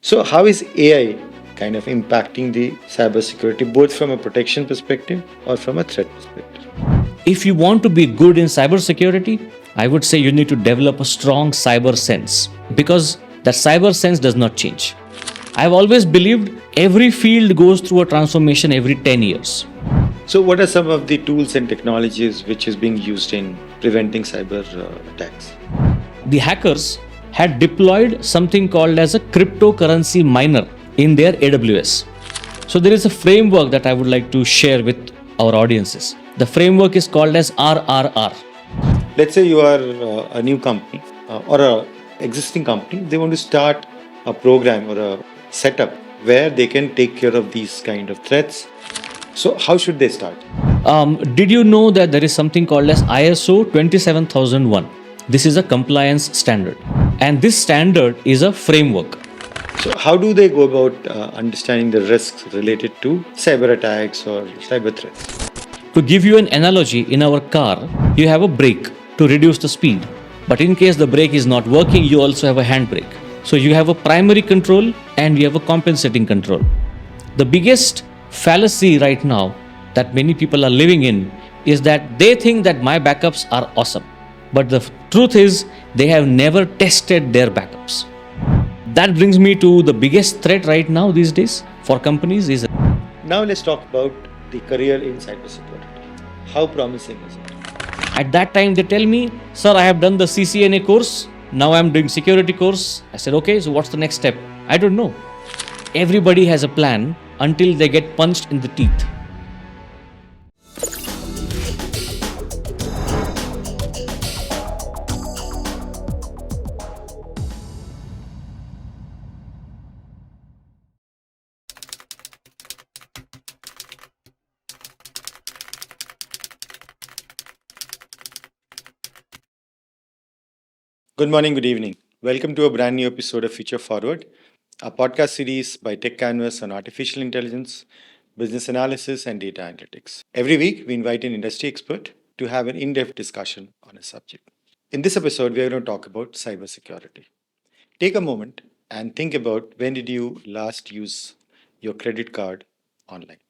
So, how is AI kind of impacting the cybersecurity, both from a protection perspective or from a threat perspective? If you want to be good in cybersecurity, I would say you need to develop a strong cyber sense because that cyber sense does not change. I've always believed every field goes through a transformation every 10 years. So, what are some of the tools and technologies which is being used in preventing cyber attacks? The hackers had deployed something called as a cryptocurrency miner in their AWS. So there is a framework that I would like to share with our audiences. The framework is called as RRR. Let's say you are a new company or a existing company. They want to start a program or a setup where they can take care of these kind of threats. So, how should they start? Did you know that there is something called as ISO 27001? This is a compliance standard, and this standard is a framework. So, how do they go about understanding the risks related to cyber attacks or cyber threats? To give you an analogy, in our car, you have a brake to reduce the speed. But in case the brake is not working, you also have a handbrake. So you have a primary control and you have a compensating control. The biggest fallacy right now that many people are living in is that they think that my backups are awesome. But the truth is, they have never tested their backups. That brings me to the biggest threat right now these days for companies is. Now, let's talk about the career in cybersecurity. How promising is it? At that time, they tell me, sir, I have done the CCNA course. Now I'm doing security course. I said, okay, so what's the next step? I don't know. Everybody has a plan until they get punched in the teeth. Good morning, good evening. Welcome to a brand new episode of Future Forward, a podcast series by Techcanvass on artificial intelligence, business analysis, and data analytics. Every week, we invite an industry expert to have an in depth discussion on a subject. In this episode, we are going to talk about cybersecurity. Take a moment and think about when did you last use your credit card online,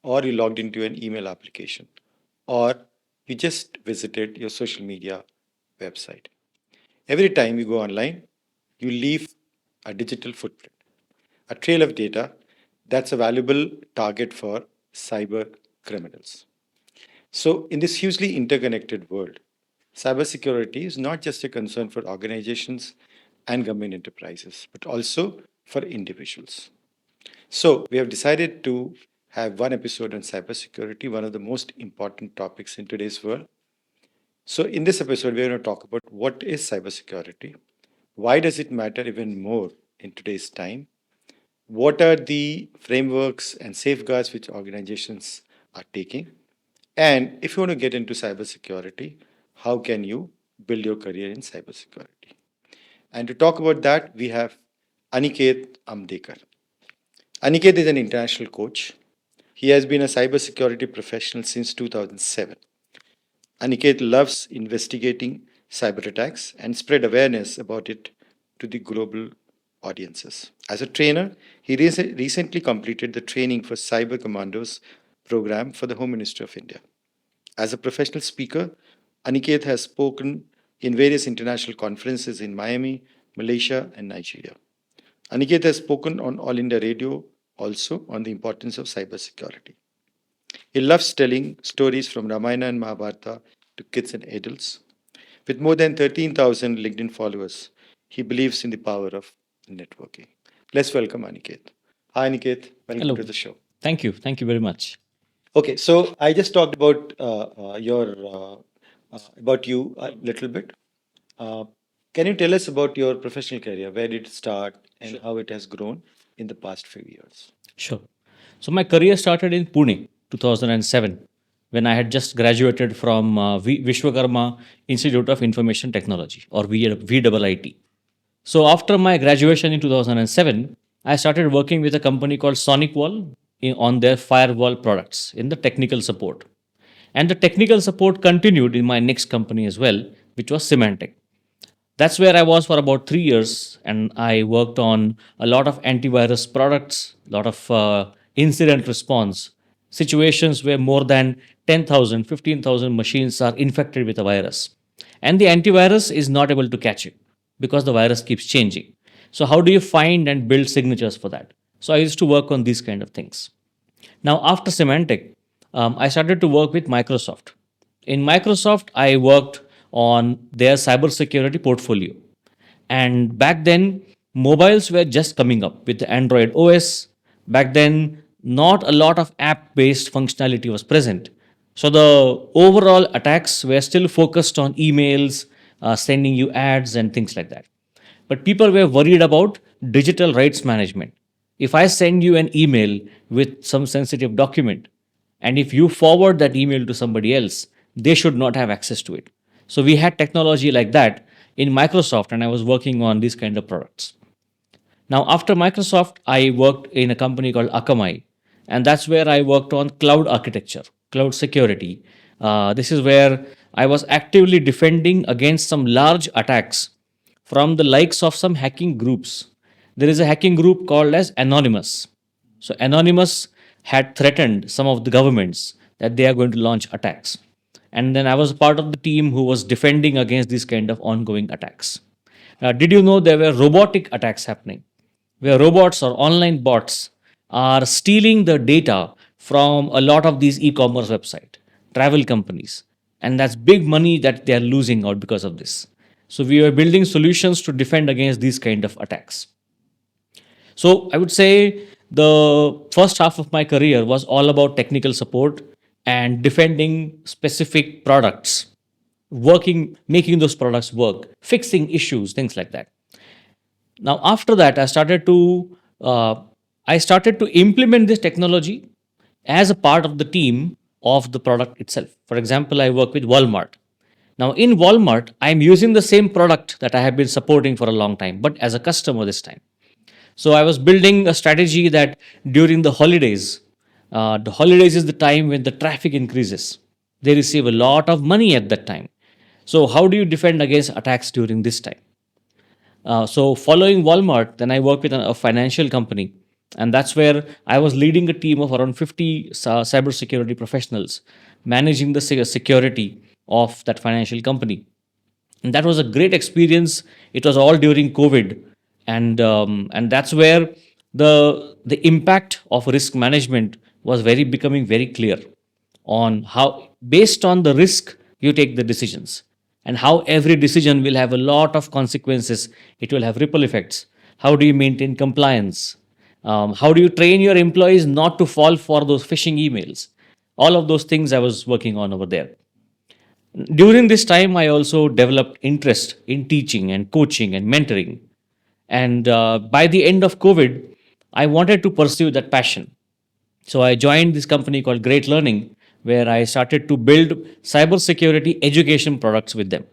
or you logged into an email application, or you just visited your social media website. Every time you go online, you leave a digital footprint, a trail of data that's a valuable target for cyber criminals. So, in this hugely interconnected world, cybersecurity is not just a concern for organizations and government enterprises, but also for individuals. So, we have decided to have one episode on cybersecurity, one of the most important topics in today's world. So, in this episode, we're going to talk about what is cybersecurity, why does it matter even more in today's time, what are the frameworks and safeguards which organizations are taking, and if you want to get into cybersecurity, how can you build your career in cybersecurity? And to talk about that, we have Aniket Amdekar. Aniket is an international coach. He has been a cybersecurity professional since 2007. Aniket loves investigating cyber attacks and spread awareness about it to the global audiences. As a trainer, he recently completed the training for Cyber Commandos program for the Home Ministry of India. As a professional speaker, Aniket has spoken in various international conferences in Miami, Malaysia, and Nigeria. Aniket has spoken on All India Radio also on the importance of cybersecurity. He loves telling stories from Ramayana and Mahabharata to kids and adults. With more than 13,000 LinkedIn followers, he believes in the power of networking. Let's welcome Aniket. Hi, Aniket. Welcome Hello. to the show. Thank you. Thank you very much. Okay, so I just talked about about you a little bit. Uh, can you tell us about your professional career? Where did it start and how it has grown in the past few years? Sure. So my career started in Pune, 2007, when I had just graduated from Vishwakarma Institute of Information Technology, or VIIT. So after my graduation in 2007, I started working with a company called SonicWall on their firewall products in the technical support. And the technical support continued in my next company as well, which was Symantec. That's where I was for about 3 years, and I worked on a lot of antivirus products, a lot of incident response situations where more than 10,000, 15,000 machines are infected with a virus. And the antivirus is not able to catch it because the virus keeps changing. So, how do you find and build signatures for that? So, I used to work on these kind of things. Now, after Symantec, I started to work with Microsoft. In Microsoft, I worked on their cybersecurity portfolio. And back then, mobiles were just coming up with the Android OS. Back then, not a lot of app based functionality was present. So the overall attacks were still focused on emails, sending you ads, and things like that. But people were worried about digital rights management. If I send you an email with some sensitive document, and if you forward that email to somebody else, they should not have access to it. So we had technology like that in Microsoft, and I was working on these kind of products. Now, after Microsoft, I worked in a company called Akamai, and that's where I worked on cloud architecture, cloud security. This is where I was actively defending against some large attacks from the likes of some hacking groups. There is a hacking group called as Anonymous. So, Anonymous had threatened some of the governments that they are going to launch attacks. And then I was part of the team who was defending against these kind of ongoing attacks. Did you know there were robotic attacks happening, where robots or online bots are stealing the data from a lot of these e-commerce websites, travel companies, and that's big money that they are losing out because of this. So we were building solutions to defend against these kind of attacks. So I would say the first half of my career was all about technical support and defending specific products, working, making those products work, fixing issues, things like that. Now, after that, I started to implement this technology as a part of the team of the product itself. For example, I work with Walmart. Now, in Walmart, I'm using the same product that I have been supporting for a long time, but as a customer this time. So I was building a strategy that during the holidays is the time when the traffic increases. They receive a lot of money at that time. So how do you defend against attacks during this time? So following Walmart, then I worked with a financial company, and that's where I was leading a team of around 50 cybersecurity professionals, managing the security of that financial company. And that was a great experience. It was all during COVID, and that's where the impact of risk management was very becoming very clear on how, based on the risk, you take the decisions, and how every decision will have a lot of consequences. It will have ripple effects. How do you maintain compliance? How do you train your employees not to fall for those phishing emails? All of those things I was working on over there. During this time, I also developed interest in teaching and coaching and mentoring. And by the end of COVID, I wanted to pursue that passion. So I joined this company called Great Learning, where I started to build cybersecurity education products with them.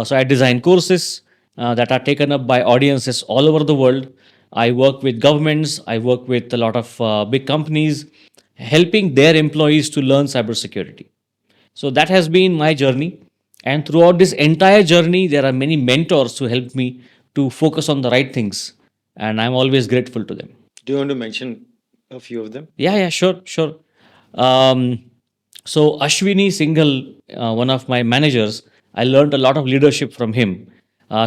So I design courses that are taken up by audiences all over the world. I work with governments, I work with a lot of big companies, helping their employees to learn cybersecurity. So that has been my journey. And throughout this entire journey, there are many mentors who helped me to focus on the right things. And I'm always grateful to them. Do you want to mention a few of them? Yeah, sure, sure. Um, so Ashwini Singhal, one of my managers, I learned a lot of leadership from him.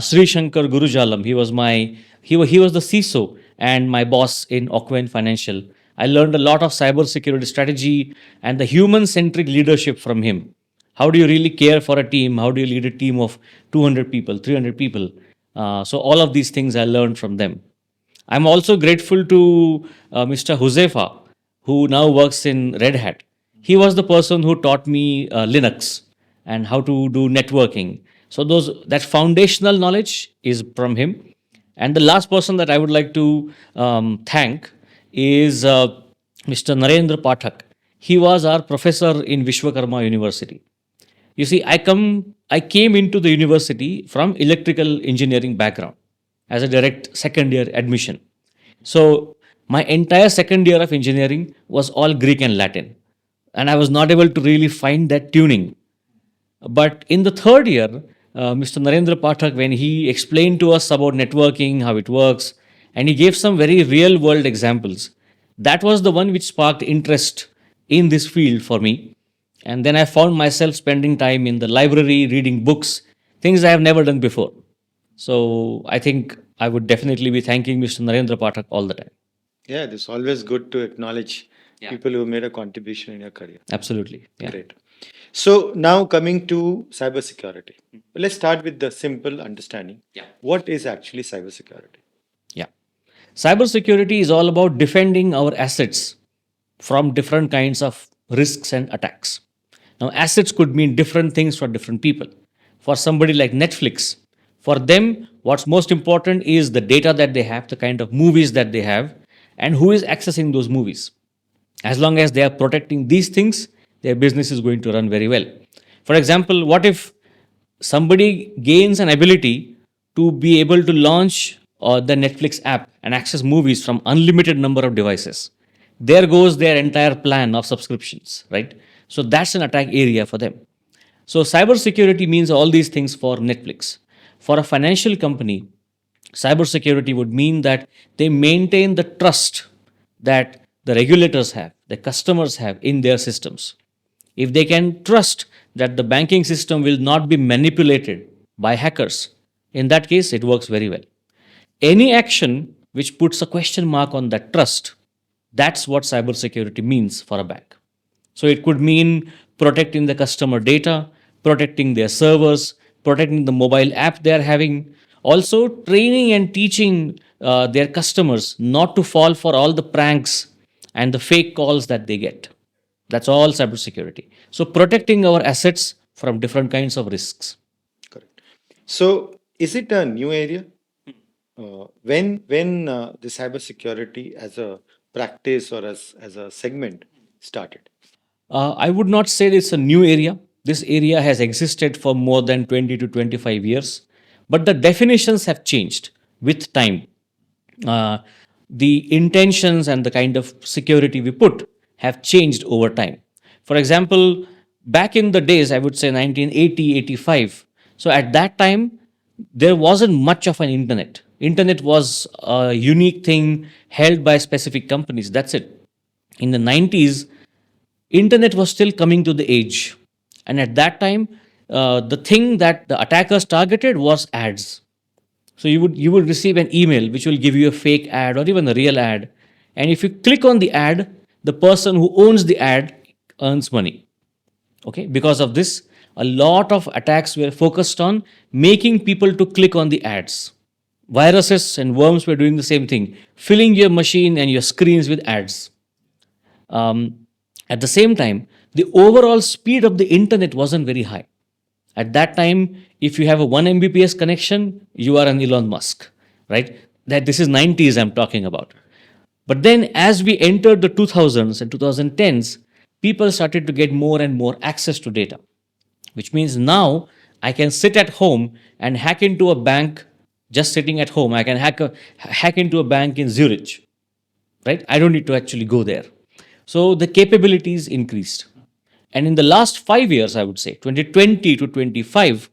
Sri Shankar Gurujalam, he was the CISO and my boss in Ocwen Financial. I learned a lot of cybersecurity strategy and the human-centric leadership from him. How do you really care for a team? How do you lead a team of 200 people, 300 people? So all of these things I learned from them. I'm also grateful to Mr. Huzefa, who now works in Red Hat. He was the person who taught me Linux and how to do networking. So that foundational knowledge is from him. And the last person that I would like to thank is Mr. Narendra Pathak. He was our professor in Vishwakarma University. You see, I came into the university from electrical engineering background as a direct second year admission. So my entire second year of engineering was all Greek and Latin, and I was not able to really find that tuning. But in the third year, Mr. Narendra Pathak, when he explained to us about networking, how it works, and he gave some very real world examples. That was the one which sparked interest in this field for me. And then I found myself spending time in the library, reading books, things I have never done before. So I think I would definitely be thanking Mr. Narendra Pathak all the time. Yeah, it's always good to acknowledge people who made a contribution in your career. Absolutely. Yeah. Great. So now coming to cybersecurity, let's start with the simple understanding. Yeah. What is actually cybersecurity? Yeah. Cybersecurity is all about defending our assets from different kinds of risks and attacks. Now, assets could mean different things for different people. For somebody like Netflix, for them, what's most important is the data that they have, the kind of movies that they have, and who is accessing those movies. As long as they are protecting these things, their business is going to run very well. For example, what if somebody gains an ability to be able to launch the Netflix app and access movies from unlimited number of devices? There goes their entire plan of subscriptions, right? So that's an attack area for them. So cybersecurity means all these things for Netflix. For a financial company, cybersecurity would mean that they maintain the trust that the regulators have, the customers have in their systems. If they can trust that the banking system will not be manipulated by hackers, in that case, it works very well. Any action which puts a question mark on that trust, that's what cybersecurity means for a bank. So it could mean protecting the customer data, protecting their servers, protecting the mobile app they are having, also training and teaching their customers not to fall for all the pranks and the fake calls that they get. That's all cybersecurity. So protecting our assets from different kinds of risks. Correct. So is it a new area? When the cybersecurity as a practice or as a segment started? I would not say it's a new area. This area has existed for more than 20 to 25 years, but the definitions have changed with time. Uh, the intentions and the kind of security we put have changed over time. For example, back in the days, I would say 1980, 85. So at that time, there wasn't much of an internet. Internet was a unique thing held by specific companies. That's it. In the 90s, internet was still coming to the age, and at that time, the thing that the attackers targeted was ads. So you would receive an email which will give you a fake ad or even a real ad, and if you click on the ad, the person who owns the ad earns money. Okay, because of this, a lot of attacks were focused on making people to click on the ads. Viruses and worms were doing the same thing, filling your machine and your screens with ads. At the same time, the overall speed of the internet wasn't very high. At that time, if you have a 1 Mbps connection, you are an Elon Musk, right? That this is 90s I'm talking about. But then as we entered the 2000s and 2010s, people started to get more and more access to data, which means now I can sit at home and hack into a bank just sitting at home. I can hack into a bank in Zurich, right? I don't need to actually go there. So the capabilities increased. And in the last 5 years, I would say 2020 to 25,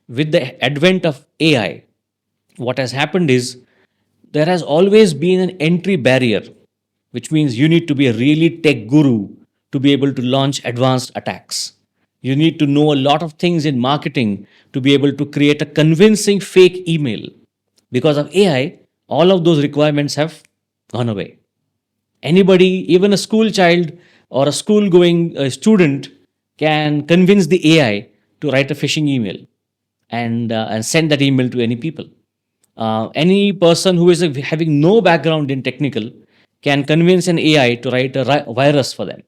with the advent of AI, what has happened is there has always been an entry barrier, which means you need to be a really tech guru to be able to launch advanced attacks. You need to know a lot of things in marketing to be able to create a convincing fake email. Because of AI, all of those requirements have gone away. Anybody, even a school child or a school going student, can convince the AI to write a phishing email and send that email to any people. Any person who is having no background in technical can convince an AI to write a virus for them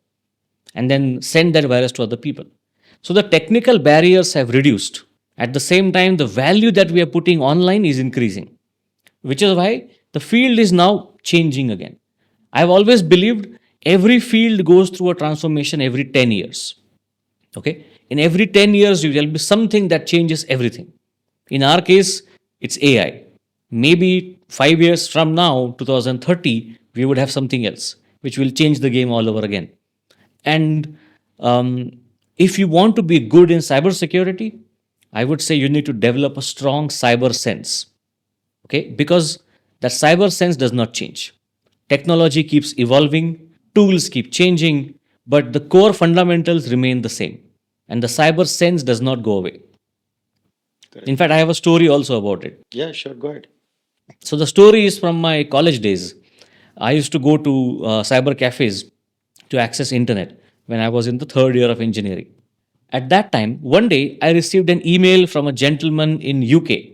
and then send that virus to other people. So the technical barriers have reduced. At the same time, the value that we are putting online is increasing, which is why the field is now changing again. I've always believed every field goes through a transformation every 10 years. Okay? In every 10 years, there will be something that changes everything. In our case, it's AI. Maybe 5 years from now, 2030, we would have something else, which will change the game all over again. And if you want to be good in cybersecurity, I would say you need to develop a strong cyber sense. Okay, because that cyber sense does not change. Technology keeps evolving, tools keep changing, but the core fundamentals remain the same. And the cyber sense does not go away. Correct. In fact, I have a story also about it. Yeah, sure. Go ahead. So the story is from my college days. I used to go to cyber cafes to access internet when I was in the third year of engineering. At that time, one day I received an email from a gentleman in UK,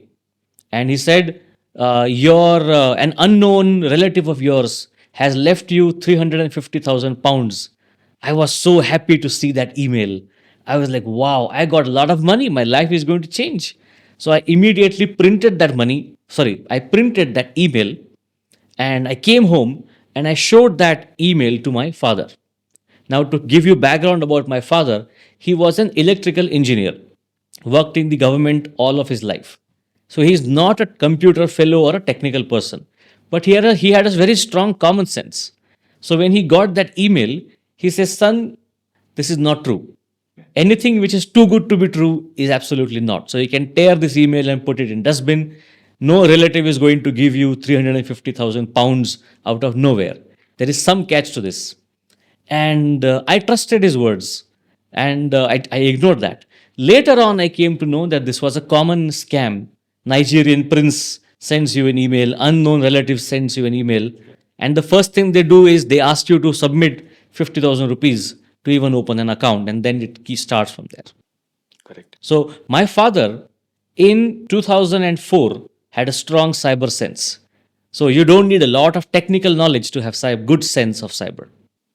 and he said, "Your an unknown relative of yours has left you 350,000 pounds." I was so happy to see that email. I was like, "Wow, I got a lot of money. My life is going to change." So I immediately printed that money. Sorry, I printed that email, and I came home and I showed that email to my father. Now, to give you background about my father, he was an electrical engineer, worked in the government all of his life. So he's not a computer fellow or a technical person, but he had a very strong common sense. So when he got that email, he says, "Son, this is not true. Anything which is too good to be true is absolutely not. So you can tear this email and put it in dustbin. No relative is going to give you 350,000 pounds out of nowhere. There is some catch to this." And I trusted his words, and I ignored that. Later on, I came to know that this was a common scam. Nigerian prince sends you an email, unknown relative sends you an email, and the first thing they do is they ask you to submit 50,000 rupees to even open an account, and then it starts from there. Correct. So my father in 2004 had a strong cyber sense. So you don't need a lot of technical knowledge to have good sense of cyber.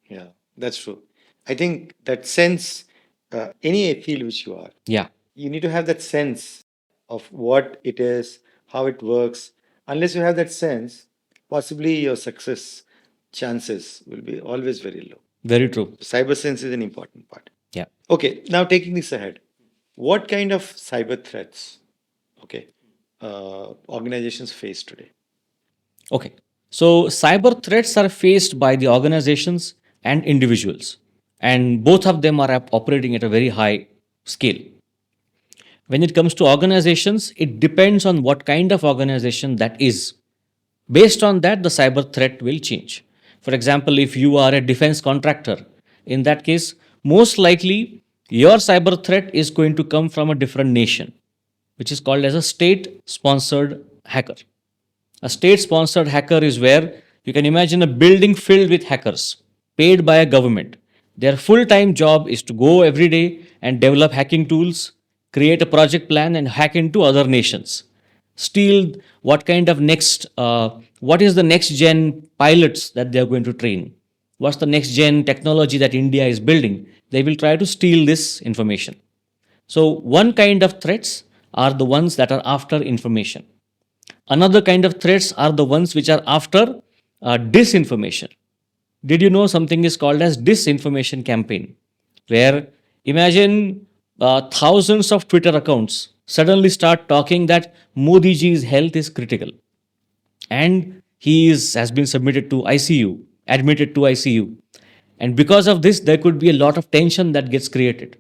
Yeah, that's true. I think that sense, any field which you are, Yeah. you need to have that sense of what it is, how it works. Unless you have that sense, possibly your success chances will be always very low. Very true. Cyber sense is an important part. Yeah. Okay, now taking this ahead, what kind of cyber threats, okay, organizations face today? Okay. So cyber threats are faced by the organizations and individuals, and both of them are operating at a very high scale. When it comes to organizations, it depends on what kind of organization that is. Based on that, the cyber threat will change. For example, if you are a defense contractor, in that case, most likely your cyber threat is going to come from a different nation, which is called as a state sponsored hacker. A state sponsored hacker is where you can imagine a building filled with hackers paid by a government. Their full time job is to go every day and develop hacking tools, create a project plan, and hack into other nations. Steal what is the next gen pilots that they are going to train? What's the next gen technology that India is building? They will try to steal this information. So, one kind of threats are the ones that are after information. Another kind of threats are the ones which are after disinformation. Did you know something is called as disinformation campaign? Where imagine thousands of Twitter accounts suddenly start talking that Modi ji's health is critical, and has been submitted to ICU, admitted to ICU, and because of this, there could be a lot of tension that gets created.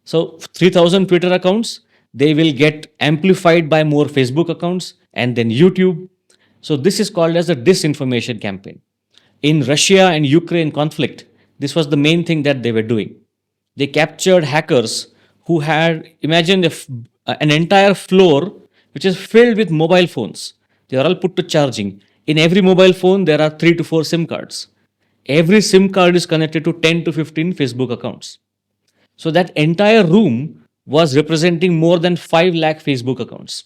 So 3,000 Twitter accounts, they will get amplified by more Facebook accounts and then YouTube. So this is called as a disinformation campaign. In Russia and Ukraine conflict, this was the main thing that they were doing. They captured hackers who had, imagine an entire floor which is filled with mobile phones. They are all put to charging. In every mobile phone, there are 3 to 4 SIM cards. Every SIM card is connected to 10 to 15 Facebook accounts. So that entire room was representing more than 5 lakh Facebook accounts,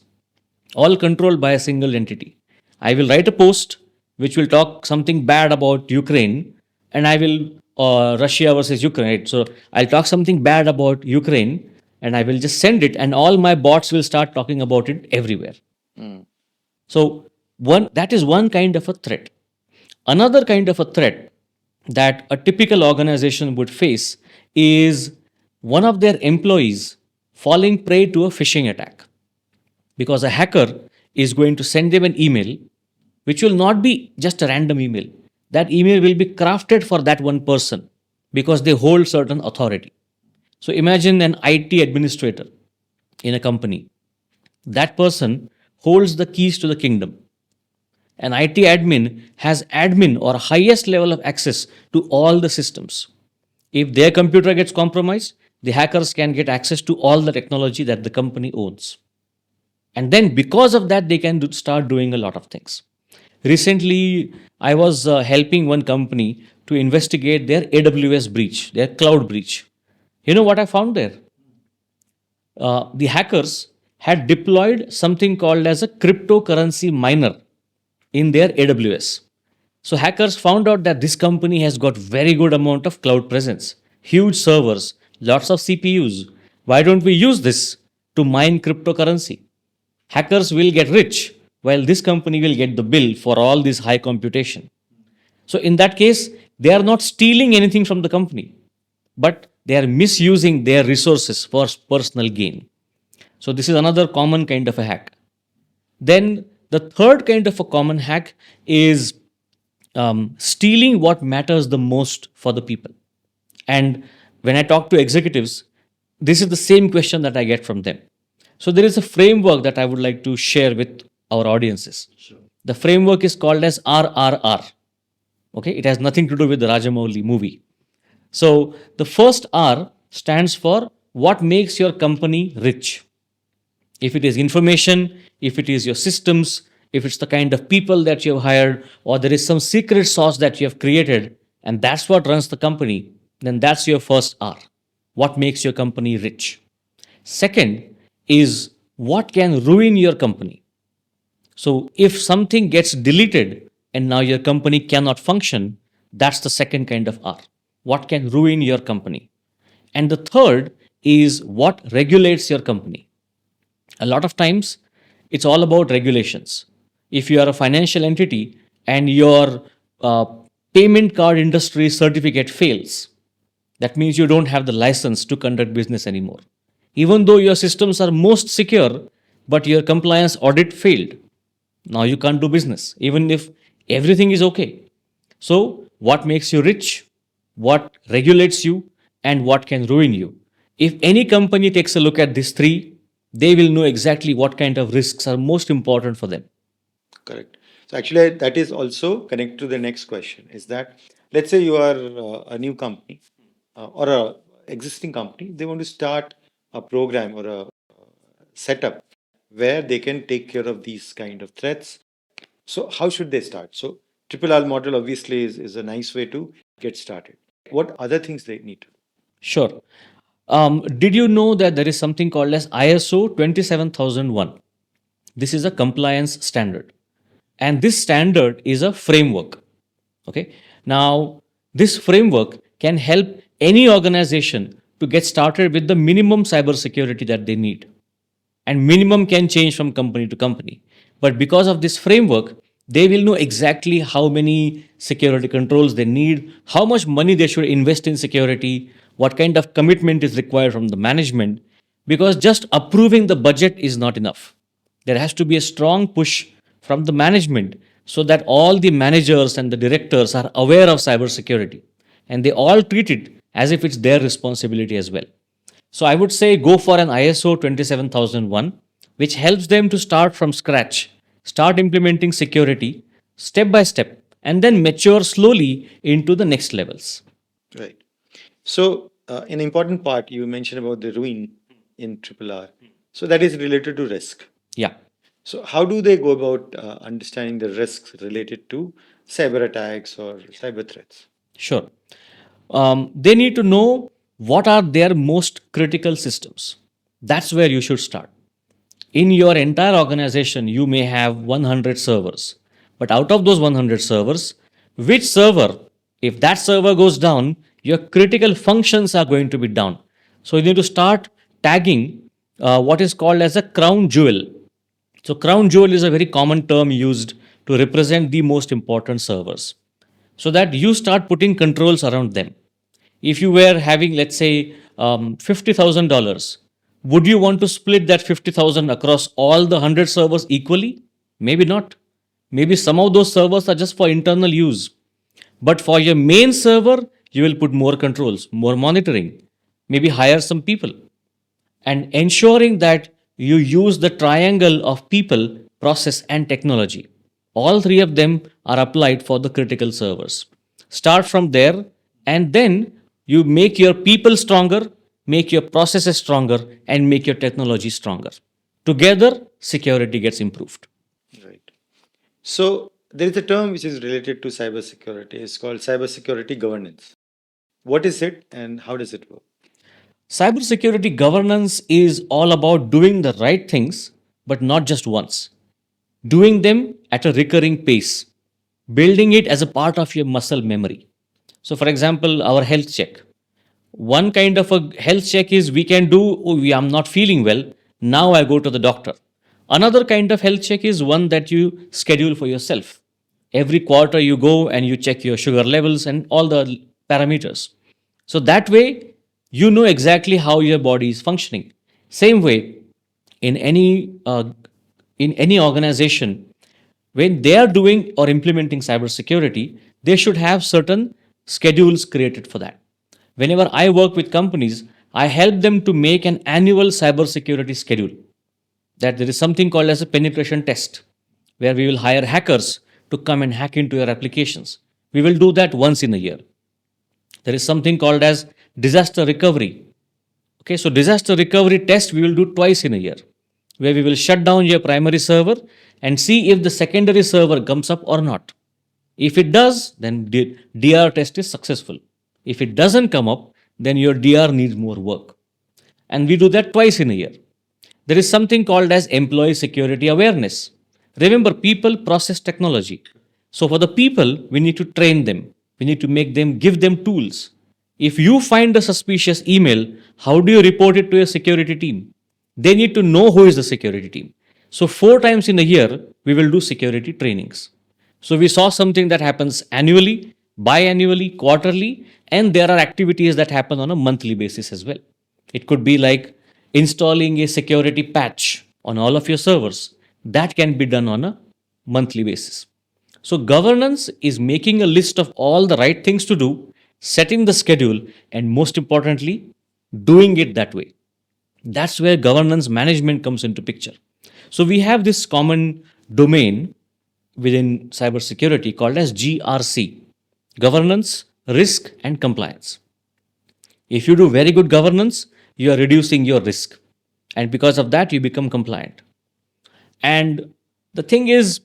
all controlled by a single entity. I will write a post which will talk something bad about Ukraine, and I will Russia versus Ukraine. So I'll talk something bad about Ukraine, and I will just send it, and all my bots will start talking about it everywhere. So that is one kind of a threat. Another kind of a threat that a typical organization would face is one of their employees falling prey to a phishing attack, because a hacker is going to send them an email which will not be just a random email. That email will be crafted for that one person because they hold certain authority. So imagine an IT administrator in a company, that person holds the keys to the kingdom. An IT admin has admin or highest level of access to all the systems. If their computer gets compromised, the hackers can get access to all the technology that the company owns. And then because of that, they can start doing a lot of things. Recently, I was helping one company to investigate their AWS breach, their cloud breach. You know what I found there? The hackers had deployed something called as a cryptocurrency miner in their AWS. So hackers found out that this company has got very good amount of cloud presence, huge servers, lots of CPUs. Why don't we use this to mine cryptocurrency? Hackers will get rich while this company will get the bill for all this high computation. So in that case, they are not stealing anything from the company, but they are misusing their resources for personal gain. So this is another common kind of a hack. Then the third kind of a common hack is stealing what matters the most for the people. And when I talk to executives, this is the same question that I get from them. So there is a framework that I would like to share with our audiences. Sure. The framework is called as RRR. Okay, it has nothing to do with the Rajamouli movie. So the first R stands for what makes your company rich. If it is information, if it is your systems, if it's the kind of people that you have hired, or there is some secret sauce that you have created, and that's what runs the company, then that's your first R. What makes your company rich? Second is what can ruin your company. So if something gets deleted and now your company cannot function, that's the second kind of R. What can ruin your company? And the third is what regulates your company. A lot of times, it's all about regulations. If you are a financial entity and your payment card industry certificate fails, that means you don't have the license to conduct business anymore. Even though your systems are most secure, but your compliance audit failed. Now you can't do business, even if everything is okay. So, what makes you rich? What regulates you? And what can ruin you? If any company takes a look at these three, they will know exactly what kind of risks are most important for them. Correct. So actually, that is also connected to the next question. Is that, let's say you are a new company or a existing company, they want to start a program or a setup where they can take care of these kind of threats. So how should they start? So triple R model obviously is a nice way to get started. What other things they need to do? Sure. Did you know that there is something called as ISO 27001? This is a compliance standard. And this standard is a framework. Okay. Now, this framework can help any organization to get started with the minimum cybersecurity that they need. And minimum can change from company to company. But because of this framework, they will know exactly how many security controls they need, how much money they should invest in security, what kind of commitment is required from the management. Because just approving the budget is not enough. There has to be a strong push from the management so that all the managers and the directors are aware of cybersecurity and they all treat it as if it's their responsibility as well. So I would say go for an ISO 27001, which helps them to start from scratch, start implementing security step by step, and then mature slowly into the next levels. Right. So an important part you mentioned about the ruin in triple R. So that is related to risk. Yeah. So how do they go about understanding the risks related to cyber attacks or cyber threats? Sure. They need to know what are their most critical systems. That's where you should start. In your entire organization, you may have 100 servers. But out of those 100 servers, which server, if that server goes down, your critical functions are going to be down. So you need to start tagging what is called as a crown jewel. So crown jewel is a very common term used to represent the most important servers. So that you start putting controls around them. If you were having, let's say, $50,000, would you want to split that 50,000 across all the 100 servers equally? Maybe not. Maybe some of those servers are just for internal use. But for your main server, you will put more controls, more monitoring, maybe hire some people. and ensuring that you use the triangle of people, process, and technology. All three of them are applied for the critical servers. Start from there, and then you make your people stronger, make your processes stronger, and make your technology stronger. Together, security gets improved. Right. So there is a term which is related to cybersecurity. It's called cybersecurity governance. What is it and how does it work? Cybersecurity governance is all about doing the right things, but not just once. Doing them at a recurring pace, building it as a part of your muscle memory. So, for example, our health check. One kind of a health check is we can do, oh, I'm not feeling well, now I go to the doctor. Another kind of health check is one that you schedule for yourself. Every quarter you go and you check your sugar levels and all the parameters. So that way you know exactly how your body is functioning. Same way, in any organization, when they are doing or implementing cybersecurity, they should have certain schedules created for that. Whenever I work with companies, I help them to make an annual cybersecurity schedule. That there is something called as a penetration test, where we will hire hackers to come and hack into your applications. We will do that once in a year. There is something called as disaster recovery. Okay, so disaster recovery test we will do twice in a year, where we will shut down your primary server and see if the secondary server comes up or not. If it does, then DR test is successful. If it doesn't come up, then your DR needs more work. And we do that twice in a year. There is something called as employee security awareness. Remember, people process technology. So for the people, we need to train them. We need to give them tools. If you find a suspicious email, how do you report it to your security team? They need to know who is the security team. So 4 times in a year, we will do security trainings. So we saw something that happens annually, biannually, quarterly, and there are activities that happen on a monthly basis as well. It could be like installing a security patch on all of your servers. That can be done on a monthly basis. So governance is making a list of all the right things to do, setting the schedule, and most importantly, doing it that way. That's where governance management comes into picture. So we have this common domain within cybersecurity called as GRC, governance, risk, and compliance. If you do very good governance, you are reducing your risk. And because of that, you become compliant. And the thing is,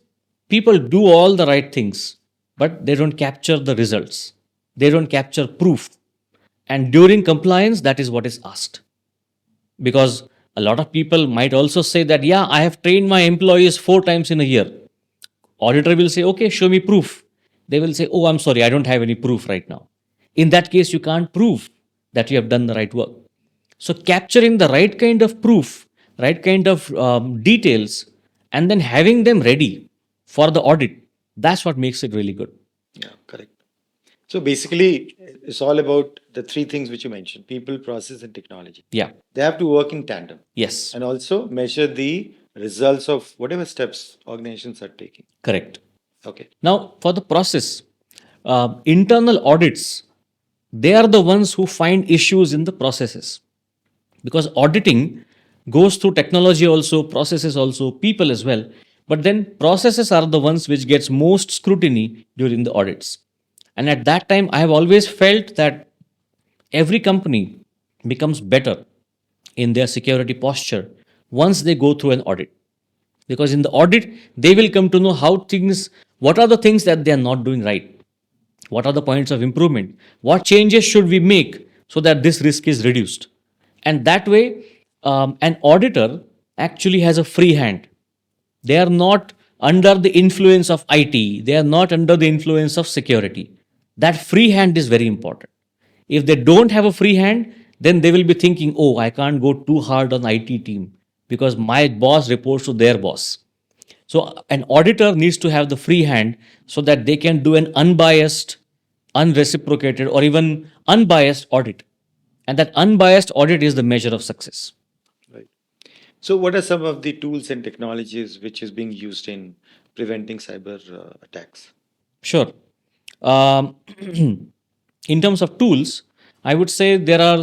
people do all the right things, but they don't capture the results. They don't capture proof. And during compliance, that is what is asked. Because a lot of people might also say that, yeah, I have trained my employees 4 times in a year. Auditor will say, okay, show me proof. They will say, oh, I'm sorry, I don't have any proof right now. In that case, you can't prove that you have done the right work. So, capturing the right kind of proof, right kind of details, and then having them ready for the audit, that's what makes it really good. Yeah, correct. So basically, it's all about the three things which you mentioned: people, process, and technology. Yeah. They have to work in tandem. Yes. And also measure the results of whatever steps organizations are taking. Correct. Okay. Now, for the process, internal audits, they are the ones who find issues in the processes. Because auditing goes through technology also, processes also, people as well. But then processes are the ones which gets most scrutiny during the audits. And at that time, I have always felt that every company becomes better in their security posture once they go through an audit. Because in the audit, they will come to know what are the things that they are not doing right? What are the points of improvement? What changes should we make so that this risk is reduced? And that way, an auditor actually has a free hand. They are not under the influence of IT, they are not under the influence of security. That free hand is very important. If they don't have a free hand, then they will be thinking, oh, I can't go too hard on IT team because my boss reports to their boss. So an auditor needs to have the free hand so that they can do an unbiased, unreciprocated, or even unbiased audit. And that unbiased audit is the measure of success. Right. So what are some of the tools and technologies which is being used in preventing cyber attacks? Sure. Um, in terms of tools, I would say there are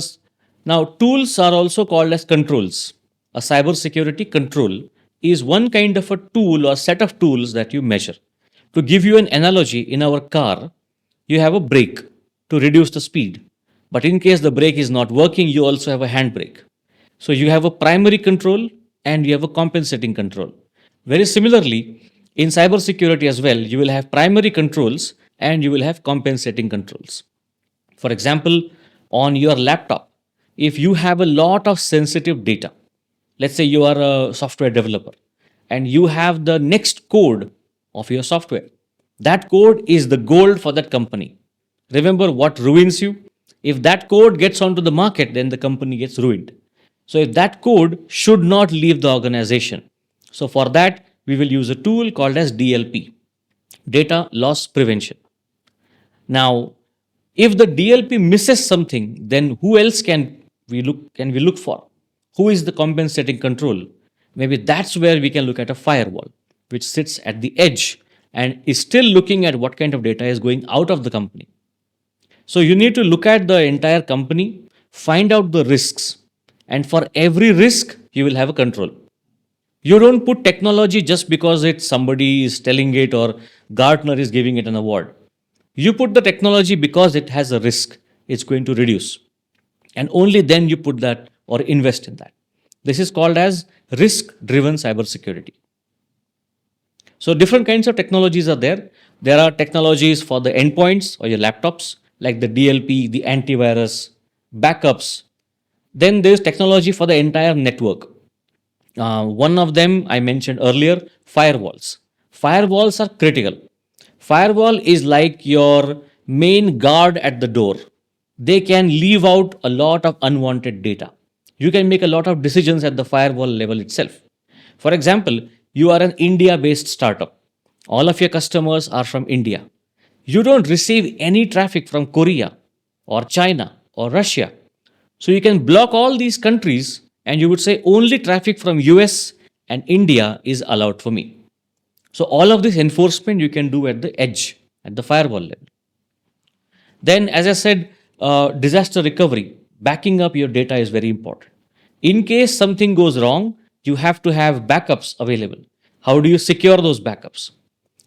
Now, tools are also called as controls. A cybersecurity control is one kind of a tool or set of tools that you measure. To give you an analogy, in our car, you have a brake to reduce the speed. But in case the brake is not working, you also have a handbrake. So you have a primary control and you have a compensating control. Very similarly, in cybersecurity as well, you will have primary controls and you will have compensating controls. For example, on your laptop, if you have a lot of sensitive data, let's say you are a software developer and you have the next code of your software, that code is the gold for that company. Remember what ruins you? If that code gets onto the market, then the company gets ruined. So, if that code should not leave the organization. So, for that, we will use a tool called as DLP, data loss prevention. Now, if the DLP misses something, then who else can we look for? Who is the compensating control? Maybe that's where we can look at a firewall, which sits at the edge and is still looking at what kind of data is going out of the company. So you need to look at the entire company, find out the risks, and for every risk, you will have a control. You don't put technology just because it's somebody is telling it or Gartner is giving it an award. You put the technology because it has a risk, it's going to reduce. And only then you put that or invest in that. This is called as risk driven cybersecurity. So, different kinds of technologies are there. There are technologies for the endpoints or your laptops, like the DLP, the antivirus, backups. Then there's technology for the entire network. One of them I mentioned earlier, firewalls. Firewalls are critical. Firewall is like your main guard at the door. They can leave out a lot of unwanted data. You can make a lot of decisions at the firewall level itself. For example, you are an India based startup. All of your customers are from India. You don't receive any traffic from Korea or China or Russia. So you can block all these countries and you would say only traffic from US and India is allowed for me. So all of this enforcement you can do at the edge, at the firewall level. Then, as I said, disaster recovery, backing up your data is very important. In case something goes wrong, you have to have backups available. How do you secure those backups?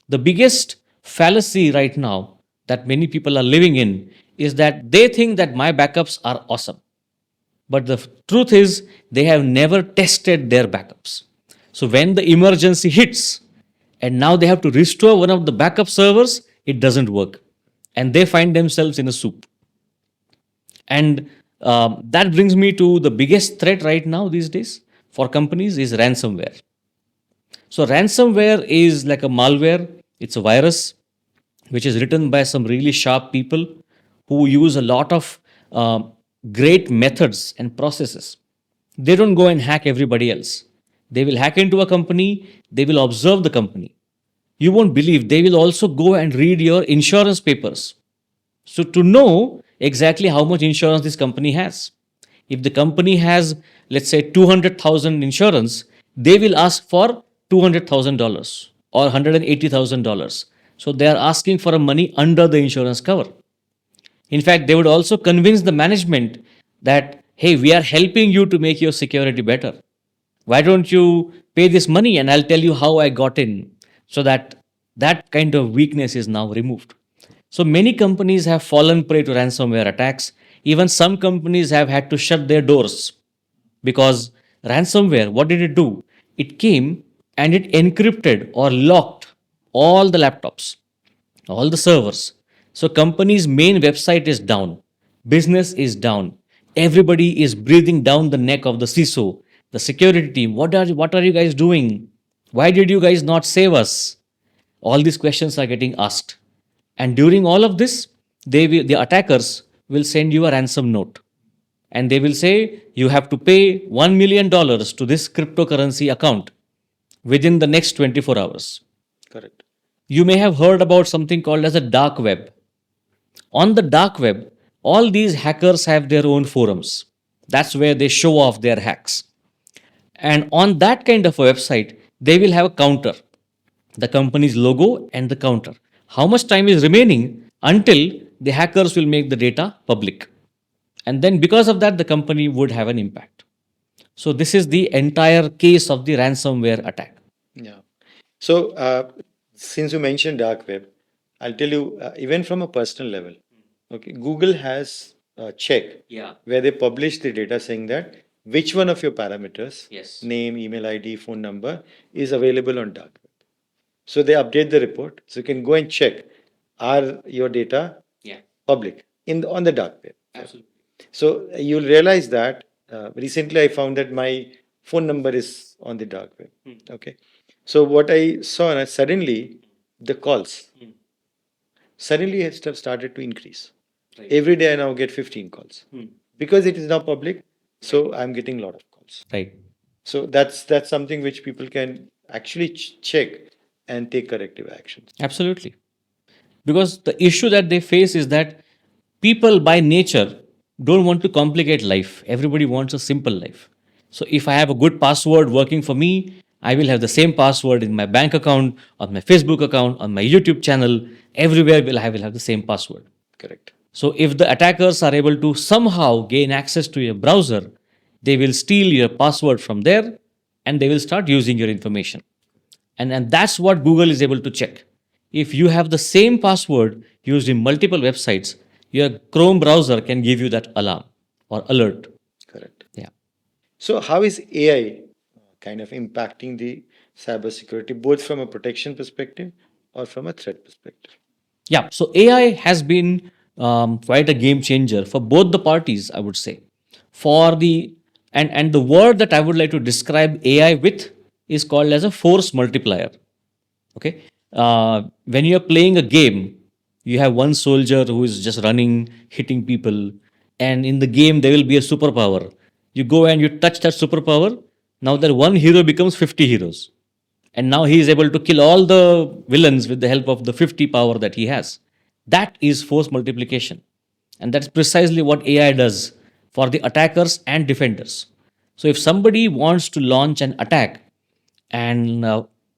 The biggest fallacy right now that many people are living in is that they think that my backups are awesome. But the truth is, they have never tested their backups. So when the emergency hits and now they have to restore one of the backup servers, it doesn't work. And they find themselves in a soup. And that brings me to the biggest threat right now these days for companies is ransomware. So ransomware is like a malware. It's a virus which is written by some really sharp people who use a lot of great methods and processes. They don't go and hack everybody else. They will hack into a company, they will observe the company. You won't believe they will also go and read your insurance papers. So, to know exactly how much insurance this company has. If the company has, let's say, 200,000 insurance, they will ask for $200,000 or $180,000. So, they are asking for a money under the insurance cover. In fact, they would also convince the management that, hey, we are helping you to make your security better. Why don't you pay this money and I'll tell you how I got in, so that that kind of weakness is now removed. So many companies have fallen prey to ransomware attacks. Even some companies have had to shut their doors because ransomware, what did it do? It came and it encrypted or locked all the laptops, all the servers. So company's main website is down, business is down. Everybody is breathing down the neck of the CISO, the security team. What are you guys doing? Why did you guys not save us? All these questions are getting asked. And during all of this, the attackers will send you a ransom note. And they will say, you have to pay $1 million to this cryptocurrency account within the next 24 hours. Correct. You may have heard about something called as a dark web. On the dark web, all these hackers have their own forums. That's where they show off their hacks. And on that kind of a website, they will have a counter, the company's logo and the counter. How much time is remaining until the hackers will make the data public? And then because of that, the company would have an impact. So this is the entire case of the ransomware attack. Yeah. So, since you mentioned dark web, I'll tell you, even from a personal level, okay, Google has a check where they publish the data saying that which one of your parameters, name, email ID, phone number, is available on dark web. So they update the report, so you can go and check, are your data public on the dark web. So you'll realize that recently I found that my phone number is on the dark web. Okay. So what I saw, suddenly the calls suddenly has started to increase. Every day I now get 15 calls because it is now public. So I'm getting a lot of calls. Right. So that's something which people can actually check and take corrective actions. Absolutely. Because the issue that they face is that people by nature don't want to complicate life. Everybody wants a simple life. So if I have a good password working for me, I will have the same password in my bank account, on my Facebook account, on my YouTube channel. Everywhere I will have the same password. Correct. So if the attackers are able to somehow gain access to your browser, they will steal your password from there and they will start using your information. And that's what Google is able to check. If you have the same password used in multiple websites, your Chrome browser can give you that alarm or alert. Correct. Yeah. So how is AI kind of impacting the cybersecurity, both from a protection perspective or from a threat perspective? Yeah. So AI has been quite a game changer for both the parties, I would say. For the and the word that I would like to describe AI with is called as a force multiplier. Okay. When you're playing a game, you have one soldier who is just running, hitting people, and in the game there will be a superpower. You go and you touch that superpower. Now that one hero becomes 50 heroes. And now he is able to kill all the villains with the help of the 50 power that he has. That is force multiplication. And that's precisely what AI does for the attackers and defenders. So if somebody wants to launch an attack, and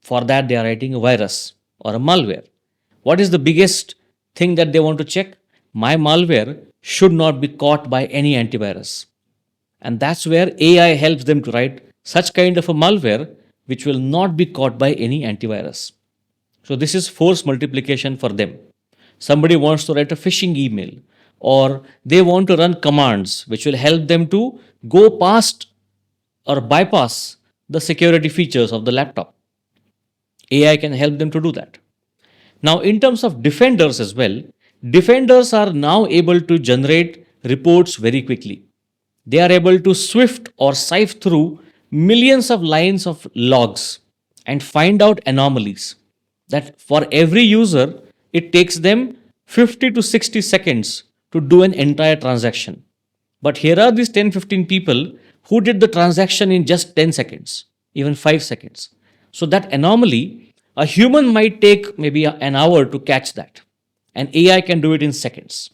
for that they are writing a virus or a malware, what is the biggest thing that they want to check? My malware should not be caught by any antivirus. And that's where AI helps them to write such kind of a malware which will not be caught by any antivirus. So this is force multiplication for them. Somebody wants to write a phishing email, or they want to run commands which will help them to go past or bypass the security features of the laptop. AI can help them to do that. Now, in terms of defenders as well, defenders are now able to generate reports very quickly. They are able to sift or sift through millions of lines of logs and find out anomalies. That for every user, it takes them 50 to 60 seconds to do an entire transaction. But here are these 10-15 people who did the transaction in just 10 seconds, even 5 seconds. So that anomaly, a human might take maybe an hour to catch that, and AI can do it in seconds.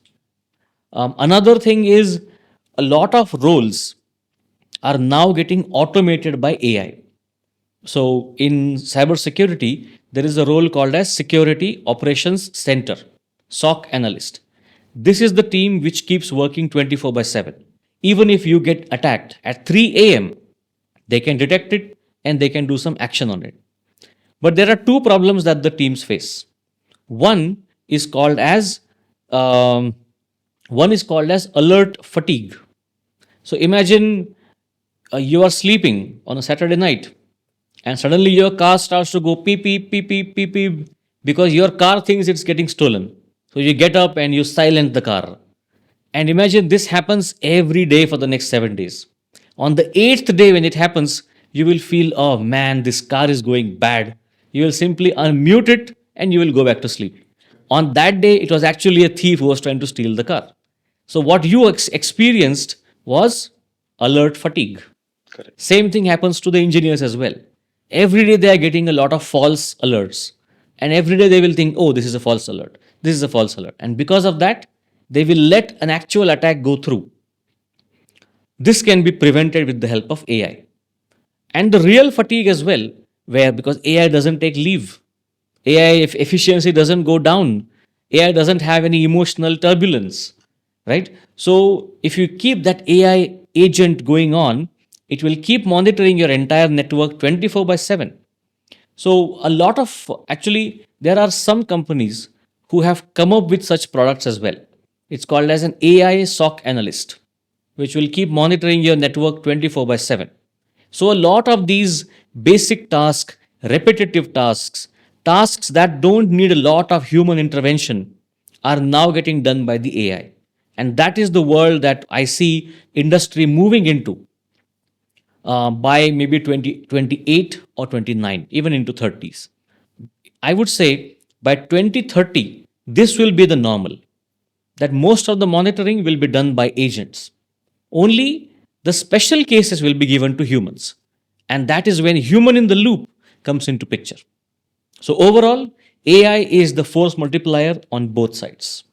Another thing is a lot of roles are now getting automated by AI. So in cybersecurity, there is a role called as Security Operations Center, SOC analyst. This is the team which keeps working 24/7. Even if you get attacked at 3 a.m., they can detect it and they can do some action on it. But there are two problems that the teams face. One is called as um, alert fatigue. So imagine you are sleeping on a Saturday night, and suddenly your car starts to go beep beep beep beep beep beep because your car thinks it's getting stolen. So you get up and you silence the car. And imagine this happens every day for the next 7 days. On the eighth day, when it happens, you will feel, oh man, this car is going bad. You will simply unmute it and you will go back to sleep. On that day, it was actually a thief who was trying to steal the car. So what you experienced was alert fatigue. Correct. Same thing happens to the engineers as well. Every day they are getting a lot of false alerts. And every day they will think, oh, this is a false alert. This is a false alert. And because of that, they will let an actual attack go through. This can be prevented with the help of AI. And the real fatigue as well, where because AI doesn't take leave, AI efficiency doesn't go down, AI doesn't have any emotional turbulence. right? So if you keep that AI agent going on, it will keep monitoring your entire network 24 by 7. So a lot of actually there are some companies who have come up with such products as well. It's called as an AI SOC analyst, which will keep monitoring your network 24 by 7. So a lot of these basic tasks, repetitive tasks, tasks that don't need a lot of human intervention are now getting done by the AI. And that is the world that I see industry moving into by maybe 2028 or 29, even into 30s. I would say by 2030, this will be the normal, that most of the monitoring will be done by agents. Only the special cases will be given to humans. And that is when human in the loop comes into picture. So overall, AI is the force multiplier on both sides.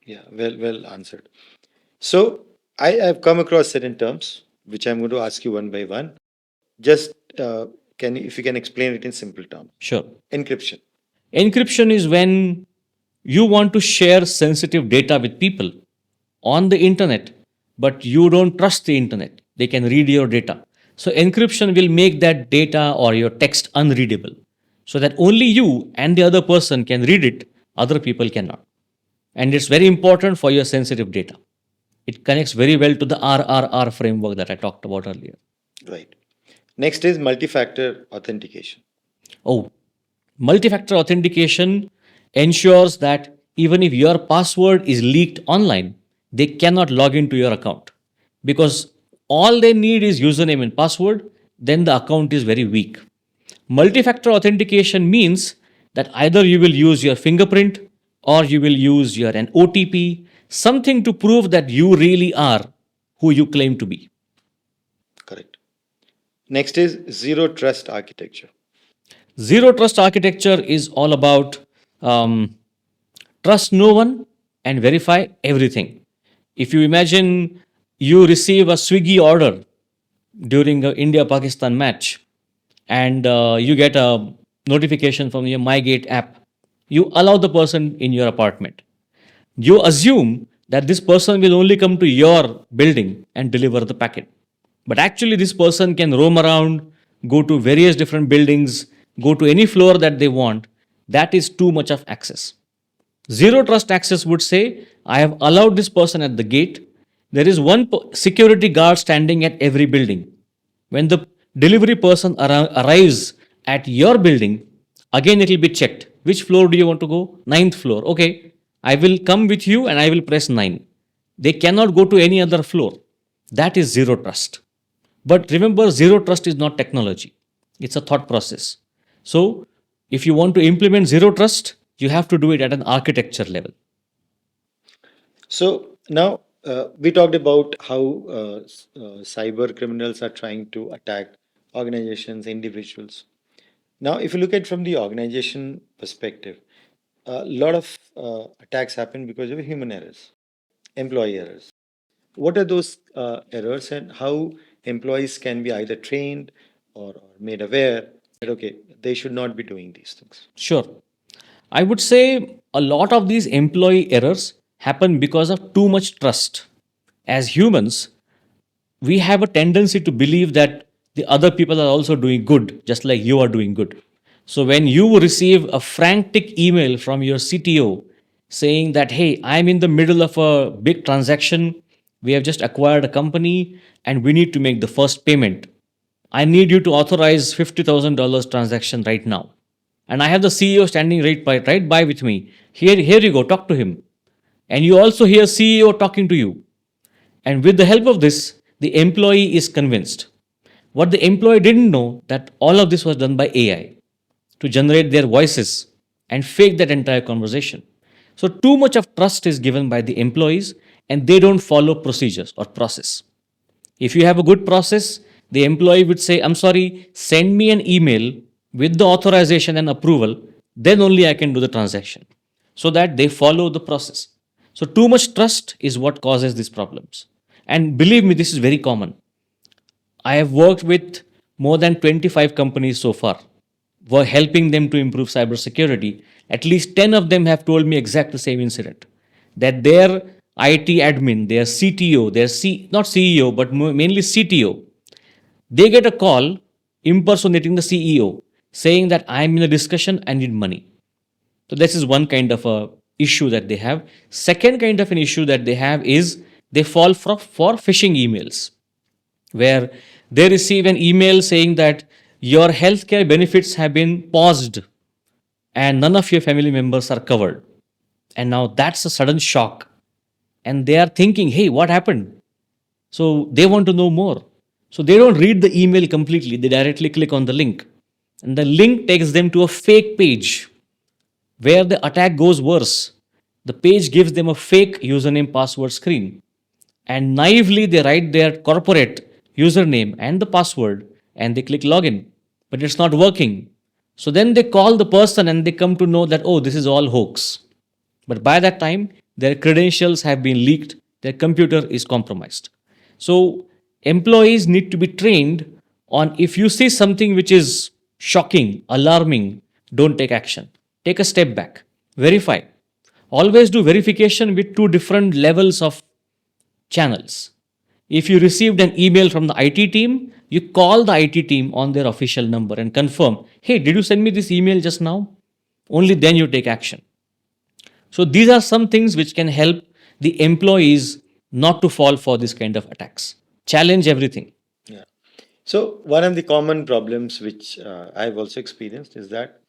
Yeah, well answered. So I've come across certain terms which I'm going to ask you one by one. Just if you can explain it in simple terms. Sure. Encryption. Encryption is when you want to share sensitive data with people on the internet, but you don't trust the internet. They can read your data. So, encryption will make that data or your text unreadable so that only you and the other person can read it, other people cannot. And it's very important for your sensitive data. It connects very well to the RRR framework that I talked about earlier. Right. Next is multi-factor authentication. Oh, multi-factor authentication ensures that even if your password is leaked online, they cannot log into your account because all they need is username and password, then the account is very weak. Multi-factor authentication means that either you will use your fingerprint or you will use your an OTP, something to prove that you really are who you claim to be. Correct. Next is zero trust architecture. Zero trust architecture is all about um, trust no one and verify everything. If you imagine you receive a Swiggy order during a India Pakistan match and you get a notification from your MyGate app, you allow the person in your apartment. You assume that this person will only come to your building and deliver the packet. But actually, this person can roam around, go to various different buildings, go to any floor that they want. That is too much of access. Zero trust access would say, I have allowed this person at the gate. There is one security guard standing at every building. When the delivery person arrives at your building, again it will be checked. Which floor do you want to go? Ninth floor. Okay, I will come with you and I will press 9. They cannot go to any other floor. That is zero trust. But remember, zero trust is not technology, it's a thought process. So, if you want to implement zero trust, you have to do it at an architecture level. So now we talked about how cyber criminals are trying to attack organizations, individuals. Now, if you look at from the organization perspective, a lot of attacks happen because of human errors, employee errors. What are those errors and how employees can be either trained or made aware that, okay, they should not be doing these things? Sure. I would say a lot of these employee errors happen because of too much trust. As humans, we have a tendency to believe that the other people are also doing good, just like you are doing good. So when you receive a frantic email from your CTO saying that, hey, I'm in the middle of a big transaction, we have just acquired a company and we need to make the first payment. I need you to authorize $50,000 transaction right now. And I have the CEO standing right by with me. Here you go, talk to him. And you also hear CEO talking to you. And with the help of this, the employee is convinced. What the employee didn't know that all of this was done by AI to generate their voices and fake that entire conversation. So too much of trust is given by the employees and they don't follow procedures or process. If you have a good process, the employee would say, I'm sorry, send me an email with the authorization and approval, then only I can do the transaction. So that they follow the process. So, too much trust is what causes these problems. And believe me, this is very common. I have worked with more than 25 companies so far. We're helping them to improve cybersecurity. At least 10 of them have told me exact the same incident that their IT admin, their CTO, not CEO, but mainly CTO, they get a call impersonating the CEO saying that I'm in a discussion, I need money. So this is one kind of a issue that they have. Second kind of an issue that they have is they fall for phishing emails, where they receive an email saying that your healthcare benefits have been paused and none of your family members are covered. And now that's a sudden shock. And they are thinking, hey, what happened? So they want to know more. So they don't read the email completely, they directly click on the link. And the link takes them to a fake page where the attack goes worse. The page gives them a fake username password screen. And naively, they write their corporate username and the password and they click login. But it's not working. So then they call the person and they come to know that, oh, this is all hoax. But by that time, their credentials have been leaked, their computer is compromised. So employees need to be trained on if you see something which is shocking, alarming, don't take action. Take a step back, verify. Always do verification with two different levels of channels. If you received an email from the IT team, you call the IT team on their official number and confirm, hey, did you send me this email just now? Only then you take action. So these are some things which can help the employees not to fall for this kind of attacks. Challenge everything. Yeah. So one of the common problems which I've also experienced is that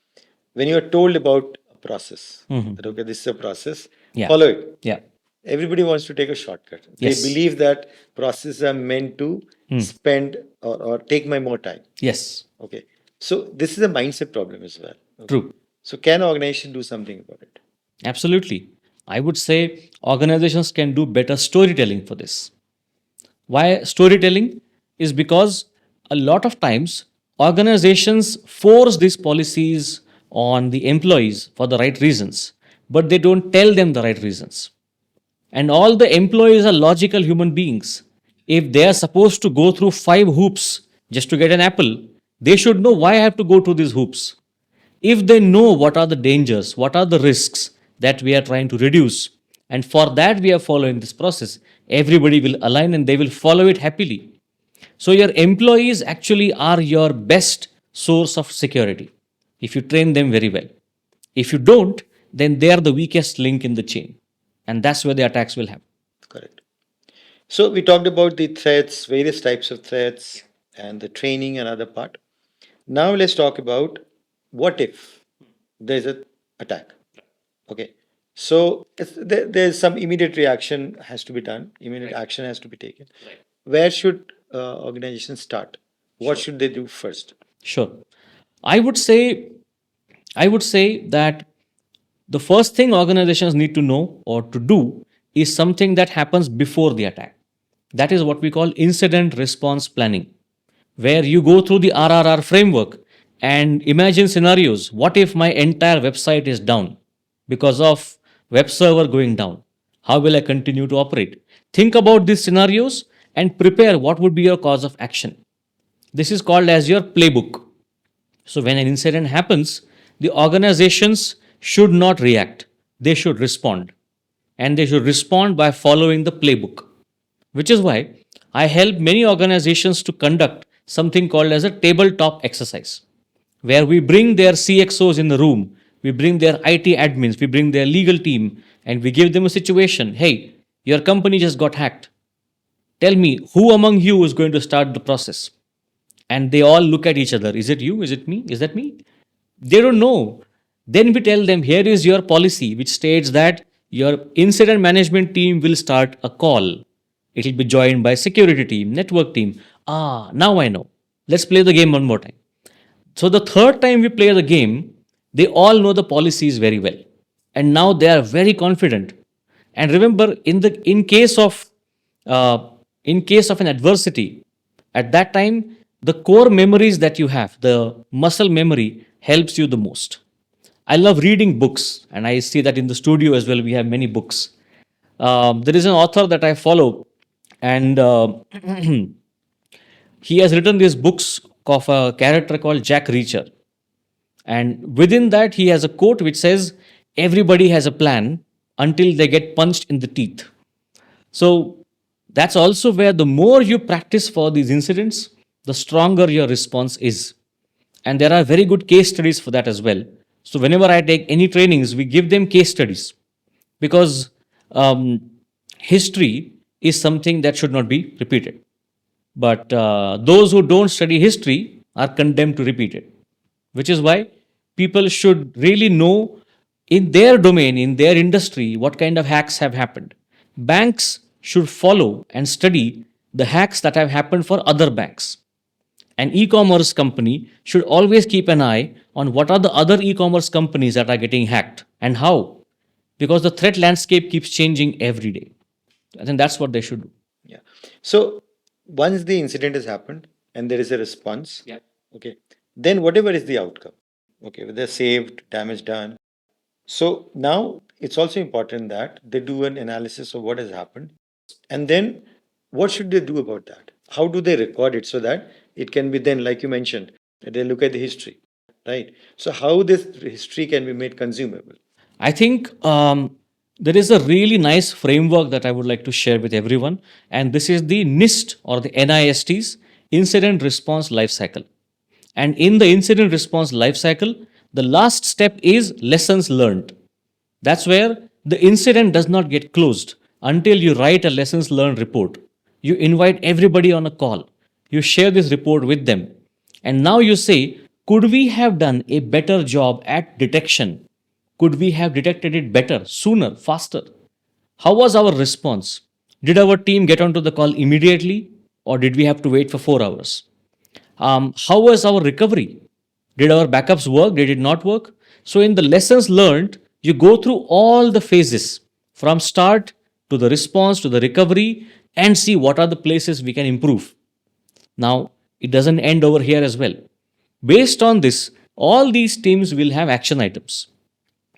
when you are told about a process, that okay, this is a process, Yeah. follow it. Yeah. Everybody wants to take a shortcut. Yes. They believe that processes are meant to spend or take my more time. Yes. Okay. So this is a mindset problem as well. Okay. True. So can an organization do something about it? Absolutely. I would say organizations can do better storytelling for this. Why storytelling? Is because a lot of times organizations force these policies on the employees for the right reasons, but they don't tell them the right reasons. And all the employees are logical human beings. If they are supposed to go through 5 hoops just to get an apple, they should know why I have to go through these hoops. If they know what are the dangers, what are the risks that we are trying to reduce, and for that we are following this process, everybody will align and they will follow it happily. So, your employees actually are your best source of security if you train them very well. If you don't, then they are the weakest link in the chain, and that's where the attacks will happen. Correct. So we talked about the threats, various types of threats, and the training and other part. Now let's talk about what if there's an attack. Okay. So there's some immediate reaction has to be done. Immediate action has to be taken. Where should organizations start? What should they do first? Sure. I would say that the first thing organizations need to know or to do is something that happens before the attack. That is what we call incident response planning, where you go through the RRR framework and imagine scenarios. What if my entire website is down because of web server going down? How will I continue to operate? Think about these scenarios and prepare what would be your cause of action. This is called as your playbook. So when an incident happens, the organizations should not react. They should respond. And they should respond by following the playbook. Which is why I help many organizations to conduct something called as a tabletop exercise, where we bring their CXOs in the room, we bring their IT admins, we bring their legal team, and we give them a situation. Hey, your company just got hacked. Tell me, who among you is going to start the process? And they all look at each other. Is it you? Is it me? Is that me? They don't know. Then we tell them, here is your policy, which states that your incident management team will start a call. It will be joined by security team, network team. Now I know. Let's play the game one more time. So the third time we play the game, they all know the policies very well. And now they are very confident. And remember, in case of an adversity, at that time, the core memories that you have, the muscle memory, helps you the most. I love reading books, and I see that in the studio as well. We have many books. There is an author that I follow, and he has written these books of a character called Jack Reacher. And within that, he has a quote which says, everybody has a plan until they get punched in the teeth. So that's also where the more you practice for these incidents, the stronger your response is. And there are very good case studies for that as well. So whenever I take any trainings, we give them case studies because history is something that should not be repeated. But those who don't study history are condemned to repeat it, which is why people should really know in their domain, in their industry, what kind of hacks have happened. Banks should follow and study the hacks that have happened for other banks. An e-commerce company should always keep an eye on what are the other e-commerce companies that are getting hacked and how, because the threat landscape keeps changing every day. I think that's what they should do. Yeah. So once the incident has happened and there is a response, Yeah. okay, then whatever is the outcome, okay, whether saved, damage done. So now it's also important that they do an analysis of what has happened, and then what should they do about that? How do they record it so that it can be then, like you mentioned, they look at the history, right? So how this history can be made consumable? I think there is a really nice framework that I would like to share with everyone, and this is the NIST or the NIST's Incident Response Life Cycle. And in the incident response life cycle, the last step is lessons learned. That's where the incident does not get closed until you write a lessons learned report. You invite everybody on a call. You share this report with them. And now you say, could we have done a better job at detection? Could we have detected it better, sooner, faster? How was our response? Did our team get onto the call immediately or did we have to wait for 4 hours? How was our recovery? Did our backups work? Did it not work? So, in the lessons learned, you go through all the phases from start to the response to the recovery and see what are the places we can improve. Now, it doesn't end over here as well. Based on this, all these teams will have action items.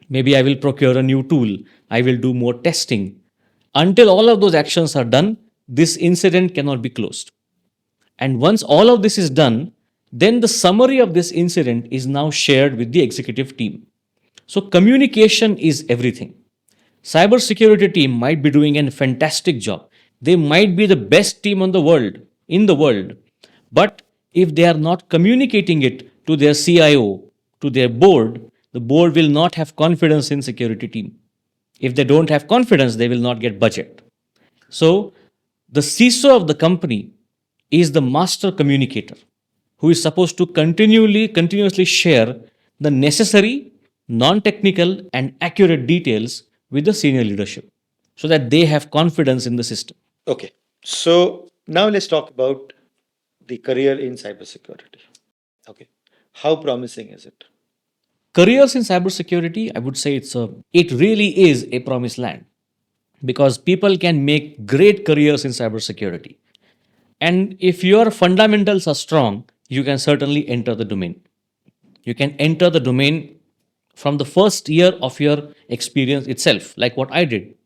Maybe I will procure a new tool, I will do more testing. Until all of those actions are done, this incident cannot be closed. And once all of this is done, then the summary of this incident is now shared with the executive team. So communication is everything. Cybersecurity team might be doing a fantastic job. They might be the best team in the world. But if they are not communicating it to their CIO, to their board, the board will not have confidence in security team. If they don't have confidence, they will not get budget. So the CISO of the company is the master communicator who is supposed to continuously share the necessary, non-technical and accurate details with the senior leadership so that they have confidence in the system. Okay. So now let's talk about the career in cybersecurity. Okay. How promising is it? Careers in cybersecurity, I would say it really is a promised land because people can make great careers in cybersecurity. And if your fundamentals are strong, you can certainly enter the domain. You can enter the domain from the first year of your experience itself, like what I did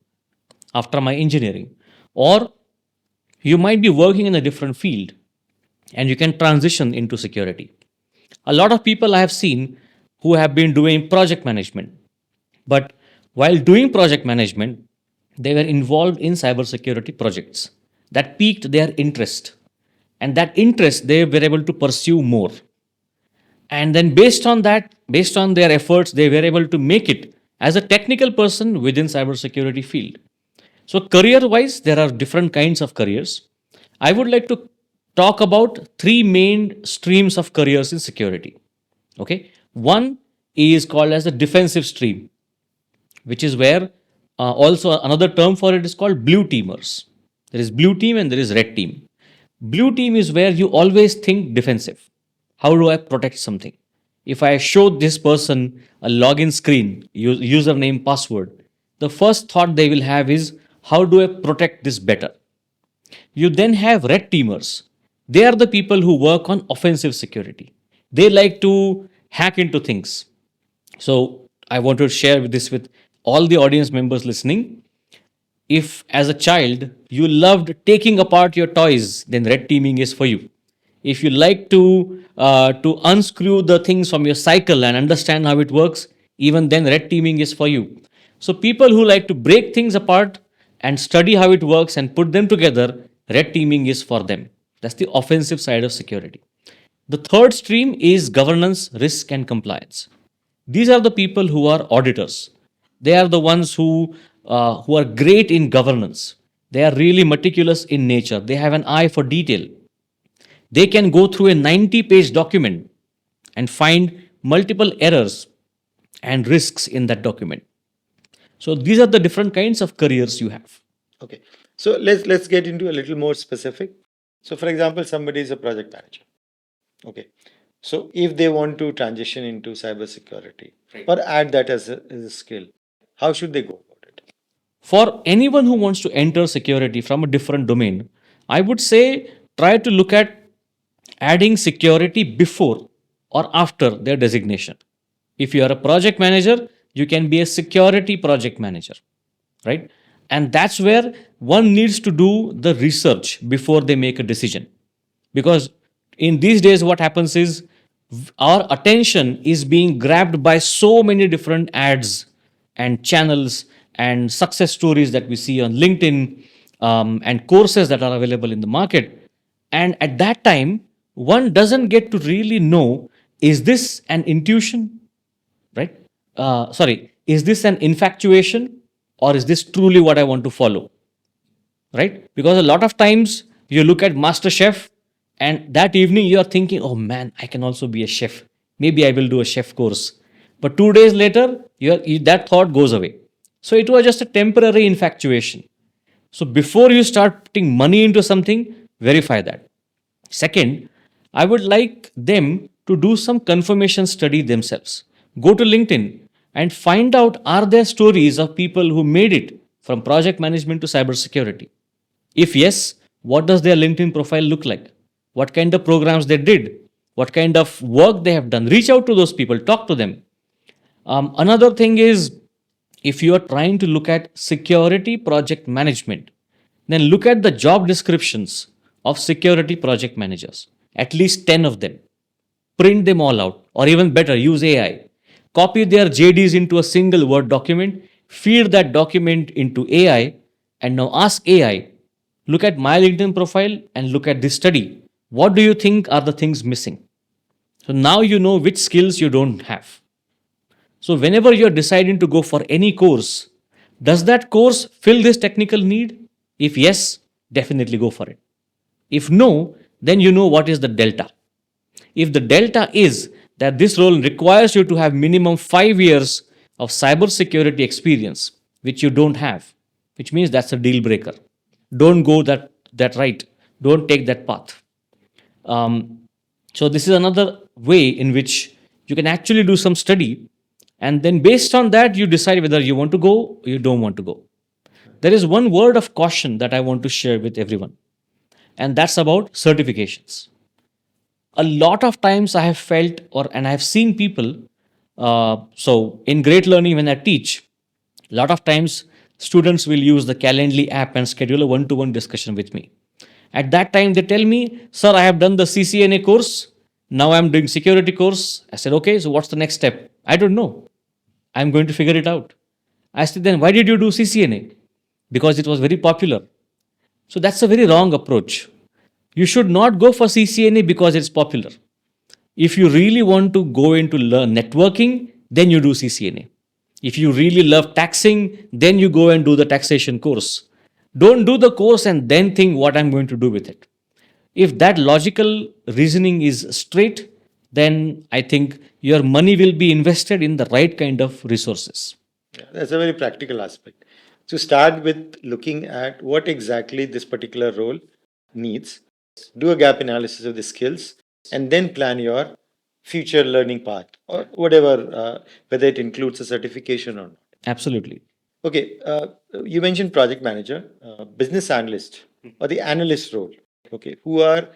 after my engineering. Or you might be working in a different field and you can transition into security. A lot of people I have seen who have been doing project management, but while doing project management, they were involved in cybersecurity projects that piqued their interest. And that interest they were able to pursue more. And then based on that, based on their efforts, they were able to make it as a technical person within cybersecurity field. So career-wise, there are different kinds of careers. I would like to talk about three main streams of careers in security. Okay, one is called as the defensive stream, which is where also another term for it is called blue teamers. There is blue team and there is red team. Blue team is where you always think defensive. How do I protect something? If I show this person a login screen, username, password, the first thought they will have is, how do I protect this better? You then have red teamers. They are the people who work on offensive security. They like to hack into things. So I want to share this with all the audience members listening. If as a child you loved taking apart your toys, then red teaming is for you. If you like to unscrew the things from your cycle and understand how it works, even then red teaming is for you. So people who like to break things apart and study how it works and put them together, red teaming is for them. That's the offensive side of security. The third stream is governance, risk, and compliance. These are the people who are auditors. They are the ones who are great in governance. They are really meticulous in nature. They have an eye for detail. They can go through a 90-page document and find multiple errors and risks in that document. So these are the different kinds of careers you have. Okay. So let's get into a little more specific. So for example, somebody is a project manager. Okay. So if they want to transition into cybersecurity or add that as a skill, how should they go about it? For anyone who wants to enter security from a different domain, I would say try to look at adding security before or after their designation. If you are a project manager, you can be a security project manager, right? And that's where one needs to do the research before they make a decision. Because in these days, what happens is our attention is being grabbed by so many different ads and channels and success stories that we see on LinkedIn, and courses that are available in the market. And at that time, one doesn't get to really know, is this an intuition, right? Sorry, is this an infatuation, or is this truly what I want to follow? Right? Because a lot of times you look at Master Chef and that evening you are thinking, oh man, I can also be a chef. Maybe I will do a chef course. But 2 days later, that thought goes away. So it was just a temporary infatuation. So before you start putting money into something, verify that. Second, I would like them to do some confirmation study themselves. Go to LinkedIn and find out, are there stories of people who made it from project management to cybersecurity? If yes, what does their LinkedIn profile look like? What kind of programs they did? What kind of work they have done? Reach out to those people, talk to them. Another thing is, if you are trying to look at security project management, then look at the job descriptions of security project managers, at least 10 of them. Print them all out, or even better, use AI. Copy their JDs into a single Word document, feed that document into AI, and now ask AI, look at my LinkedIn profile and look at this study. What do you think are the things missing? So now you know which skills you don't have. So whenever you're deciding to go for any course, does that course fill this technical need? If yes, definitely go for it. If no, then you know what is the delta. If the delta is that this role requires you to have minimum 5 years of cybersecurity experience, which you don't have, which means that's a deal breaker. Don't go that right. Don't take that path. So this is another way in which you can actually do some study, and then based on that you decide whether you want to go or you don't want to go. There is one word of caution that I want to share with everyone, and that's about certifications. A lot of times I have felt, and I have seen people, so in Great Learning when I teach, a lot of times students will use the Calendly app and schedule a one-to-one discussion with me. At that time they tell me, sir, I have done the CCNA course, now I'm doing security course. I said, okay, so what's the next step? I don't know, I'm going to figure it out. I said, then why did you do CCNA? Because it was very popular. So that's a very wrong approach. You should not go for CCNA because it's popular. If you really want to go into learn networking, then you do CCNA. If you really love taxing, then you go and do the taxation course. Don't do the course and then think what I'm going to do with it. If that logical reasoning is straight, then I think your money will be invested in the right kind of resources. Yeah, that's a very practical aspect. So start with looking at what exactly this particular role needs, do a gap analysis of the skills, and then plan your future learning path or whatever, whether it includes a certification or not. Absolutely. Okay, you mentioned project manager, business analyst, or the analyst role. Okay, who are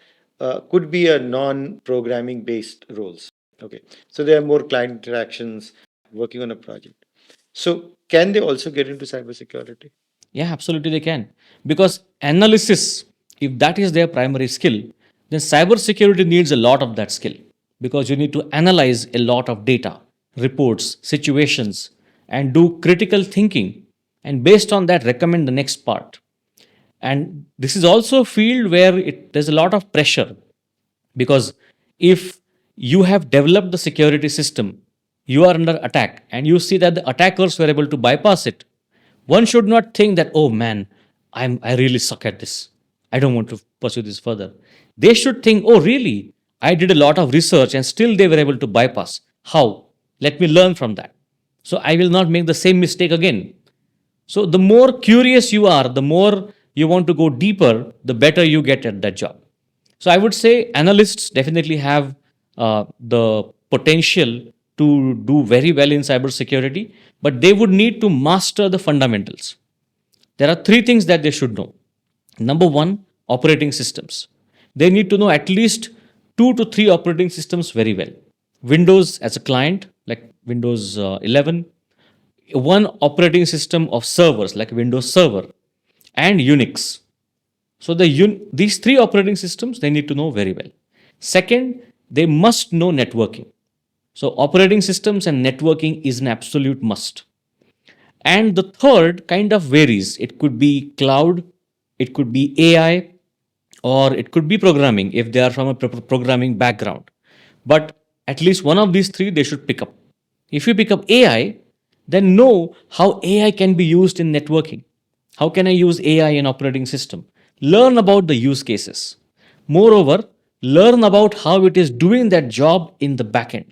could be a non-programming based roles. Okay, so they are more client interactions, working on a project. So can they also get into cybersecurity? Yeah, absolutely they can. Because analysis, if that is their primary skill, then cybersecurity needs a lot of that skill. Because you need to analyze a lot of data, reports, situations, and do critical thinking and based on that recommend the next part. And this is also a field where there's a lot of pressure, because if you have developed the security system, you are under attack, and you see that the attackers were able to bypass it, one should not think that, oh man, I really suck at this, I don't want to pursue this further. They should think, oh really, I did a lot of research and still they were able to bypass. How? Let me learn from that, so I will not make the same mistake again. So the more curious you are, the more you want to go deeper, the better you get at that job. So I would say analysts definitely have the potential to do very well in cybersecurity, but they would need to master the fundamentals. There are three things that they should know. Number one, operating systems. They need to know at least 2 to 3 operating systems very well. Windows as a client, like Windows 11, one operating system of servers like Windows Server, and Unix. So these three operating systems they need to know very well. Second, they must know networking. So operating systems and networking is an absolute must. And the third kind of varies. It could be cloud, it could be AI, or it could be programming if they are from a programming background. But at least one of these three they should pick up. If you pick up AI, then know how AI can be used in networking. How can I use AI in operating system? Learn about the use cases. Moreover, learn about how it is doing that job in the backend.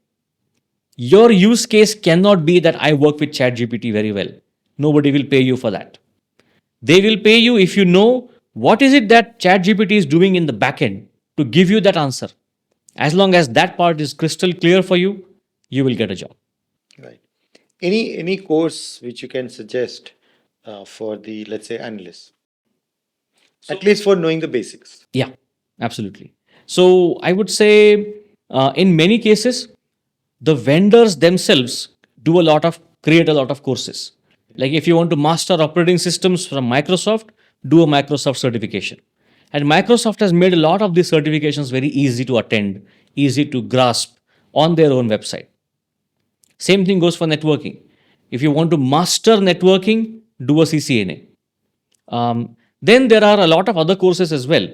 Your use case cannot be that I work with ChatGPT very well. Nobody will pay you for that. They will pay you if you know what is it that ChatGPT is doing in the backend to give you that answer. As long as that part is crystal clear for you, you will get a job. Right. Any course which you can suggest for the, let's say, analysts, at least for knowing the basics? Yeah, absolutely. So I would say in many cases, the vendors themselves create a lot of courses. Like if you want to master operating systems from Microsoft, do a Microsoft certification. And Microsoft has made a lot of these certifications very easy to attend, easy to grasp on their own website. Same thing goes for networking. If you want to master networking, do a CCNA. Then there are a lot of other courses as well.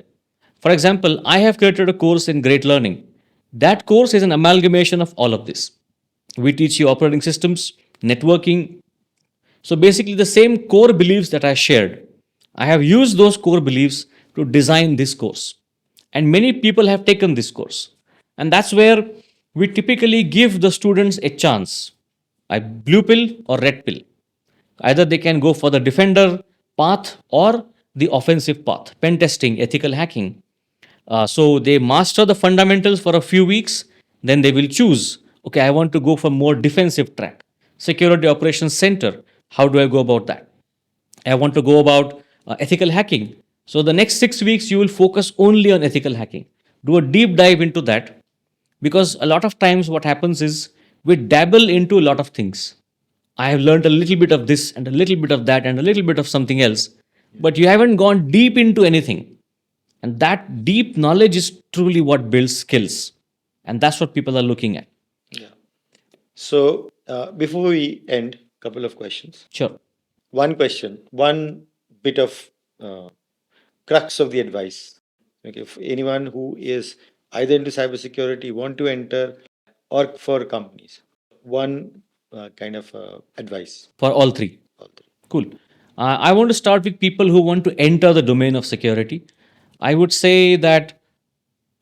For example, I have created a course in Great Learning. That course is an amalgamation of all of this. We teach you operating systems, networking. So basically, the same core beliefs that I shared, I have used those core beliefs to design this course. And many people have taken this course. And that's where we typically give the students a chance, a blue pill or red pill. Either they can go for the defender path or the offensive path, pen testing, ethical hacking. So they master the fundamentals for a few weeks, then they will choose, okay, I want to go for more defensive track. Security Operations Center, how do I go about that? I want to go about ethical hacking. So the next 6 weeks, you will focus only on ethical hacking. Do a deep dive into that, because a lot of times what happens is we dabble into a lot of things. I have learned a little bit of this and a little bit of that and a little bit of something else, but you haven't gone deep into anything. And that deep knowledge is truly what builds skills. And that's what people are looking at. Yeah. So before we end, couple of questions. Sure. One question, one bit of crux of the advice. Okay, for anyone who is either into cybersecurity, want to enter, or for companies, one kind of advice. For all three. All three. Cool. I want to start with people who want to enter the domain of security. I would say that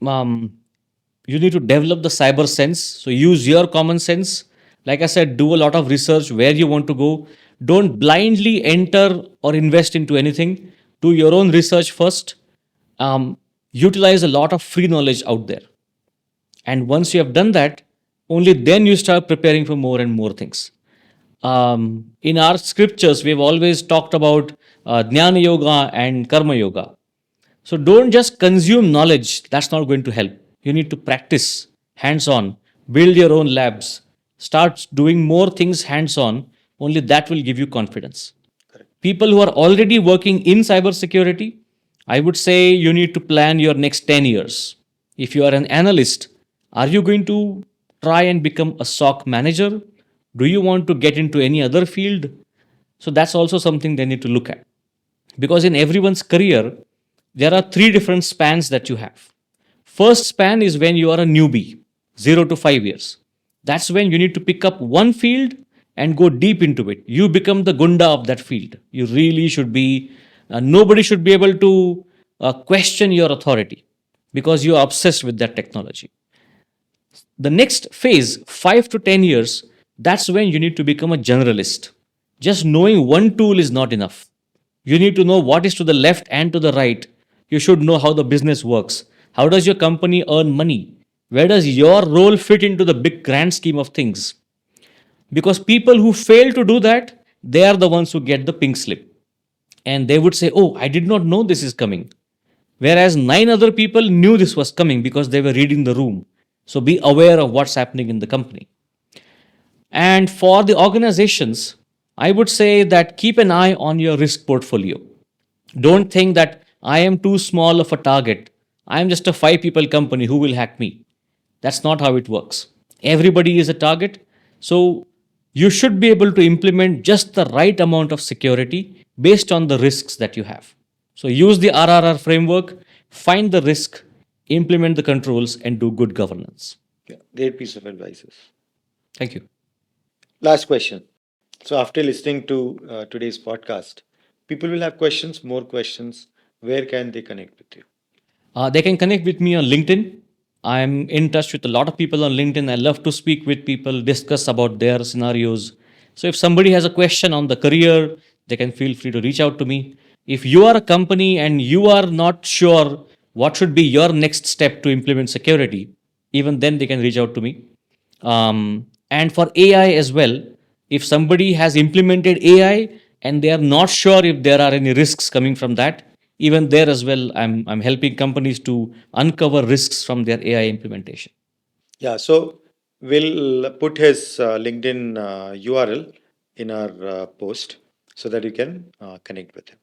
you need to develop the cyber sense. So use your common sense. Like I said, do a lot of research where you want to go. Don't blindly enter or invest into anything. Do your own research first. Utilize a lot of free knowledge out there. And once you have done that, only then you start preparing for more and more things. In our scriptures, we've always talked about Jnana Yoga and Karma Yoga. So don't just consume knowledge. That's not going to help. You need to practice hands-on, build your own labs, start doing more things hands-on. Only that will give you confidence. Correct. People who are already working in cybersecurity, I would say you need to plan your next 10 years. If you are an analyst, are you going to try and become a SOC manager? Do you want to get into any other field? So that's also something they need to look at. Because in everyone's career, there are three different spans that you have. First span is when you are a newbie, 0 to 5 years. That's when you need to pick up one field and go deep into it. You become the gunda of that field. You really should be, nobody should be able to question your authority because you are obsessed with that technology. The next phase, 5 to 10 years, that's when you need to become a generalist. Just knowing one tool is not enough. You need to know what is to the left and to the right. You should know how the business works. How does your company earn money? Where does your role fit into the big grand scheme of things? Because people who fail to do that, they are the ones who get the pink slip. And they would say, "Oh, I did not know this is coming." Whereas nine other people knew this was coming because they were reading the room. So be aware of what's happening in the company. And for the organizations, I would say that keep an eye on your risk portfolio. Don't think that I am too small of a target. I am just a 5 people company who will hack me. That's not how it works. Everybody is a target. So you should be able to implement just the right amount of security based on the risks that you have. So use the RRR framework, find the risk, implement the controls, and do good governance. Yeah, great piece of advice. Thank you. Last question. So, after listening to today's podcast, people will have questions, more questions. Where can they connect with you? They can connect with me on LinkedIn. I'm in touch with a lot of people on LinkedIn. I love to speak with people, discuss about their scenarios. So if somebody has a question on the career, they can feel free to reach out to me. If you are a company and you are not sure what should be your next step to implement security, even then they can reach out to me. And for AI as well, if somebody has implemented AI and they are not sure if there are any risks coming from that, even there as well, I'm helping companies to uncover risks from their AI implementation. Yeah, so we'll put his LinkedIn URL in our post so that you can connect with him.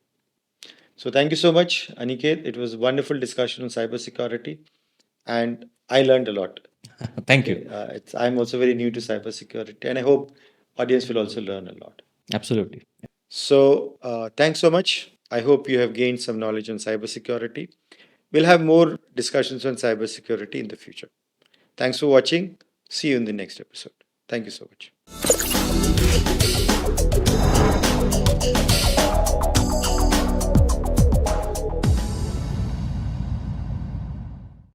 So, thank you so much, Aniket. It was a wonderful discussion on cybersecurity, and I learned a lot. Thank Okay, you. I'm also very new to cybersecurity, and I hope audience will also learn a lot. Absolutely. So, thanks so much. I hope you have gained some knowledge on cybersecurity. We'll have more discussions on cybersecurity in the future. Thanks for watching. See you in the next episode. Thank you so much.